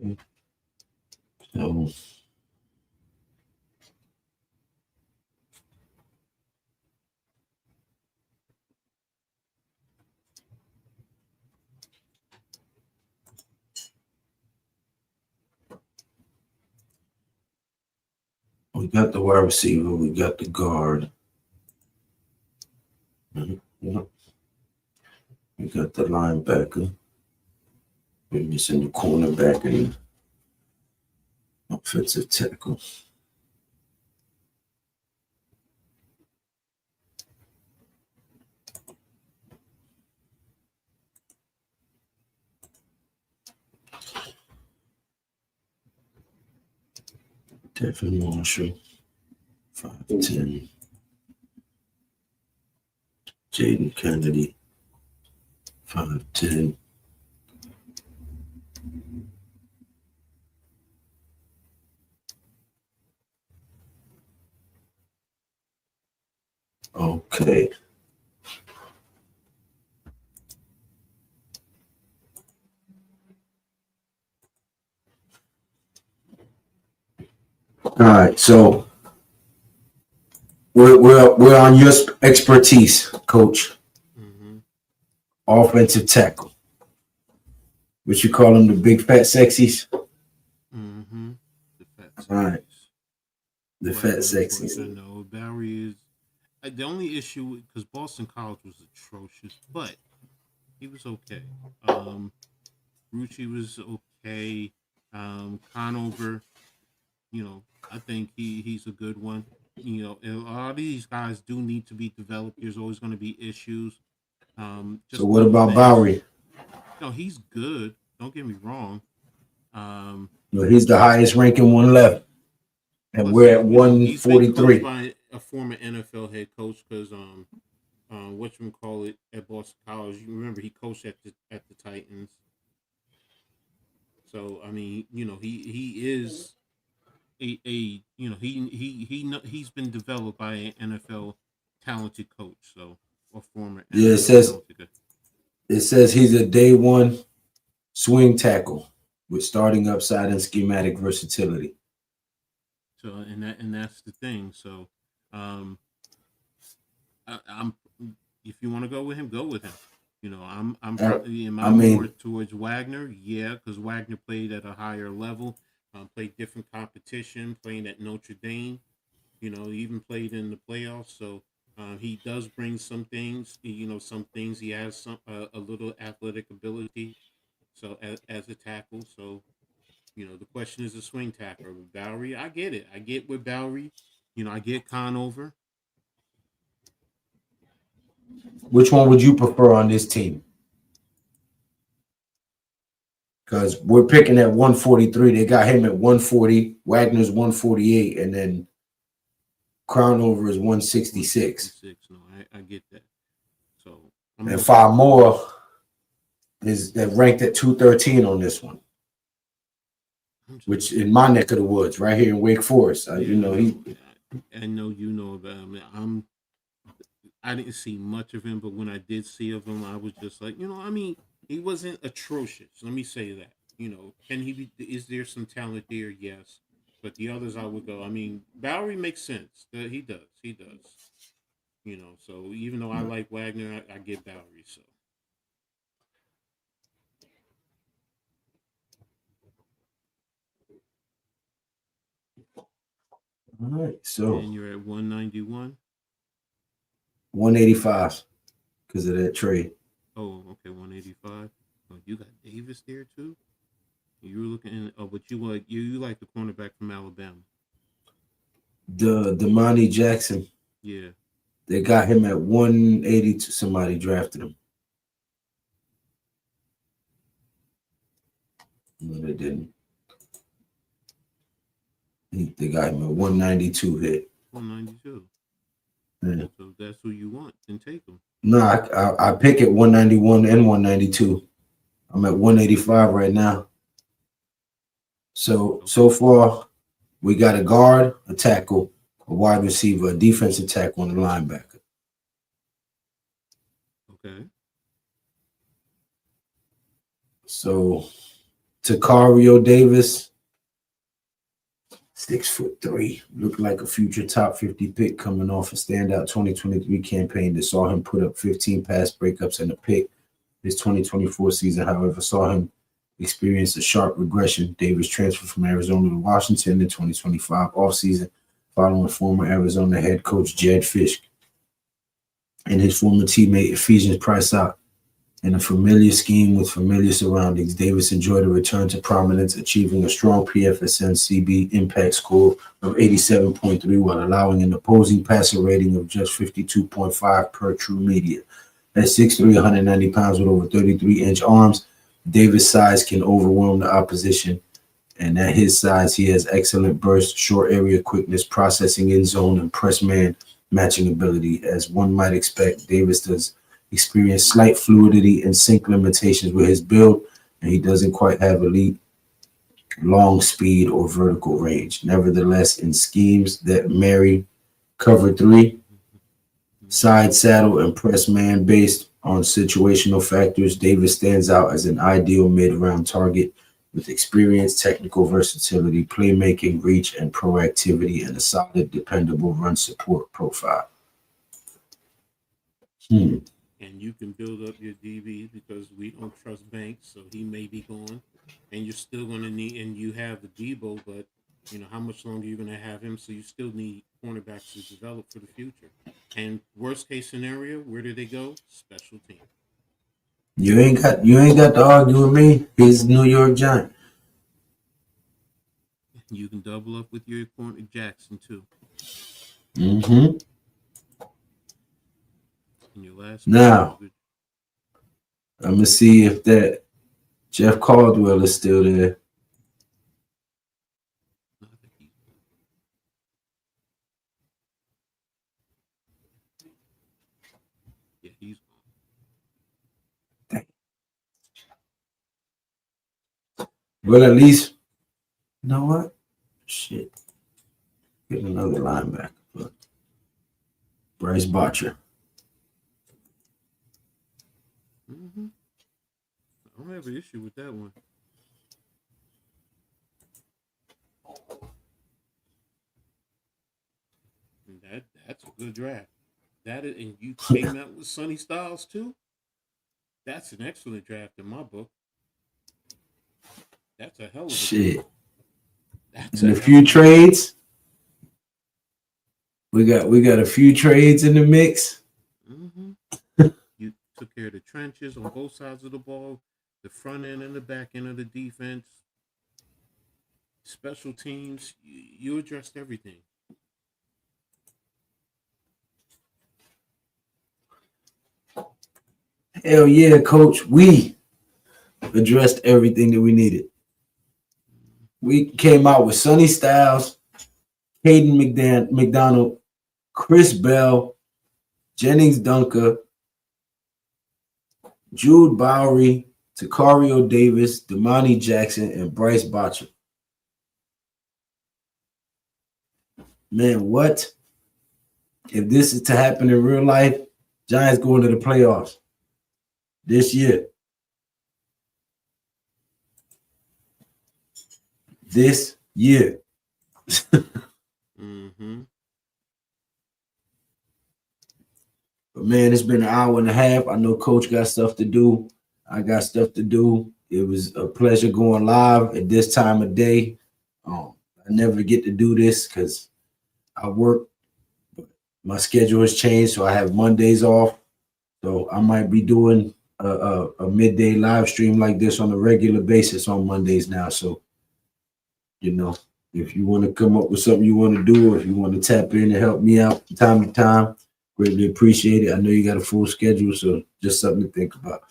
So we got the wide receiver, we got the guard. Yeah. We got the linebacker. We're missing the cornerback and offensive tackle. Devin Marshall, 5'10". Jaden Kennedy, 5'10". Okay. All right, so we're on your expertise, Coach. Mm-hmm. Offensive tackle. What you call them, the big fat sexies? Mm-hmm. The fat All right. sexies. The But, fat I sexies. know Barry is the only issue because Boston College was atrocious, but he was okay. Rucci was okay. Conover, I think he's a good one. And a lot of these guys do need to be developed. There's always going to be issues. So Just what little about things. Bowery? No, he's good. Don't get me wrong. Well, he's the highest ranking one left. And Plus, we're at he's been coached 143. by a former NFL head coach because whatchamacallit at Boston College. You remember he coached at the Titans. So I mean, he is he's been developed by an NFL talented coach. So or former Yeah, NFL talented coach. it says he's a day one swing tackle with starting upside and schematic versatility. So and that's the thing. So I'm if you want to go with him, go with him. I'm probably more towards Wagner, yeah, because Wagner played at a higher level, played different competition, playing at Notre Dame. He even played in the playoffs, so he does bring some things. Some things he has some a little athletic ability. So as a tackle, so the question is a swing tackle. With Bowery, I get it. I get with Bowery. I get Conover. Which one would you prefer on this team? Because we're picking at 143. They got him at 140. Wagner's 148. And then Crownover is 166. No, I get that. So and 5 more is that ranked at 213 on this one. Which in my neck of the woods, right here in Wake Forest. I know you know about him. I didn't see much of him, but when I did see of him, I was just like, he wasn't atrocious. Let me say that. Can he be? Is there some talent there? Yes, but the others I would go. Bowery makes sense. He does. He does. So even though I like Wagner, I get Bowery. So. All right, so and you're at 191, 185 because of that trade. Oh, okay, 185. Oh, you got Davis there too. You were looking. But you like the cornerback from Alabama. Damani Jackson. Yeah. They got him at 182. Somebody drafted him. No, they didn't. They got him at 192 hit. 192. Yeah. So that's who you want, then take him. No, I pick at 191 and 192. I'm at 185 right now. So far, we got a guard, a tackle, a wide receiver, a defensive tackle, and a linebacker. Okay. So Takario Davis, 6'3", looked like a future top 50 pick coming off a standout 2023 campaign that saw him put up 15 pass breakups and a pick. His 2024 season, however, saw him experience a sharp regression. Davis transferred from Arizona to Washington in the 2025 offseason, following former Arizona head coach Jed Fish and his former teammate Ephesians Price out. In a familiar scheme with familiar surroundings, Davis enjoyed a return to prominence, achieving a strong PFSN CB impact score of 87.3 while allowing an opposing passer rating of just 52.5 per true media. At 6'3", 190 pounds with over 33-inch arms, Davis' size can overwhelm the opposition, and at his size, he has excellent burst, short area quickness, processing in zone, and press man matching ability. As one might expect, Davis does experience slight fluidity and sync limitations with his build, and he doesn't quite have elite long speed or vertical range. Nevertheless, in schemes that marry cover three, side saddle, and press man based on situational factors, Davis stands out as an ideal mid-round target with experience, technical versatility, playmaking, reach, and proactivity, and a solid, dependable run support profile. And you can build up your DB because we don't trust Banks, so he may be gone. And you're still going to need, and you have the Debo, but you know how much longer you're going to have him, so you still need cornerbacks to develop for the future. And worst case scenario, where do they go? Special team. You ain't got to argue with me. He's New York Giant. You can double up with your corner Jackson too. Mm-hmm. And your last now, I'm gonna see if that Jeff Caldwell is still there. Yeah, he's gone. Well, at least, you know what? Shit. Get another linebacker. Look. Bryce Botcher. Mm-hmm. I don't have an issue with that one. And that's a good draft. That is, and you came out with Sonny Styles too. That's an excellent draft in my book. That's a hell of a shit. That's and a few trades. We got a few trades in the mix. Mm-hmm. You took care of the trenches on both sides of the ball, the front end and the back end of the defense, special teams. You addressed everything. Hell yeah, Coach. We addressed everything that we needed. We came out with Sonny Styles, Caden McDonald, Chris Bell, Jennings Dunker, Jude Bowery, Takario Davis, Damani Jackson, and Bryce Botcher. Man, what? If this is to happen in real life, Giants going to the playoffs this year. This year. Mm-hmm. But man, it's been an hour and a half. I know Coach got stuff to do. I got stuff to do. It was a pleasure going live at this time of day. I never get to do this because I work. My schedule has changed, so I have Mondays off. So I might be doing a midday live stream like this on a regular basis on Mondays now. So, you know, if you want to come up with something you want to do, or if you want to tap in and help me out from time to time, greatly appreciate it. I know you got a full schedule, so just something to think about.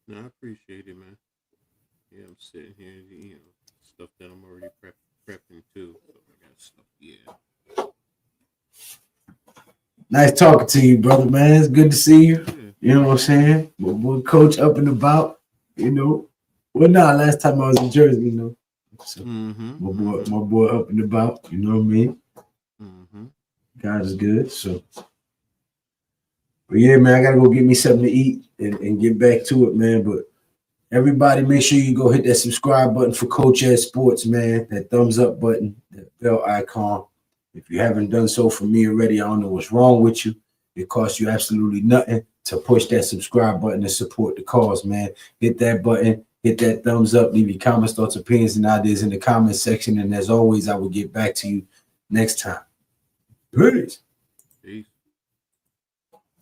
No, I appreciate it, man. Yeah, I'm sitting here, you know, stuff that I'm already prepping too. So I got stuff, yeah. Nice talking to you, brother, man. It's good to see you. Yeah. You know what I'm saying? My boy Coach up and about, you know. Well, last time I was in Jersey, you know. So my boy up and about, you know what I mean? Mm-hmm. God is good. So, but yeah, man, I gotta go get me something to eat and get back to it, man. But Everybody, make sure you go hit that subscribe button for Coach Ed Sports, man. That thumbs up button, that bell icon. If you haven't done so for me already, I don't know what's wrong with you. It costs you absolutely nothing to push that subscribe button and support the cause, man. Hit that button, hit that thumbs up, leave your comments, thoughts, opinions, and ideas in the comment section. And as always, I will get back to you next time. Peace.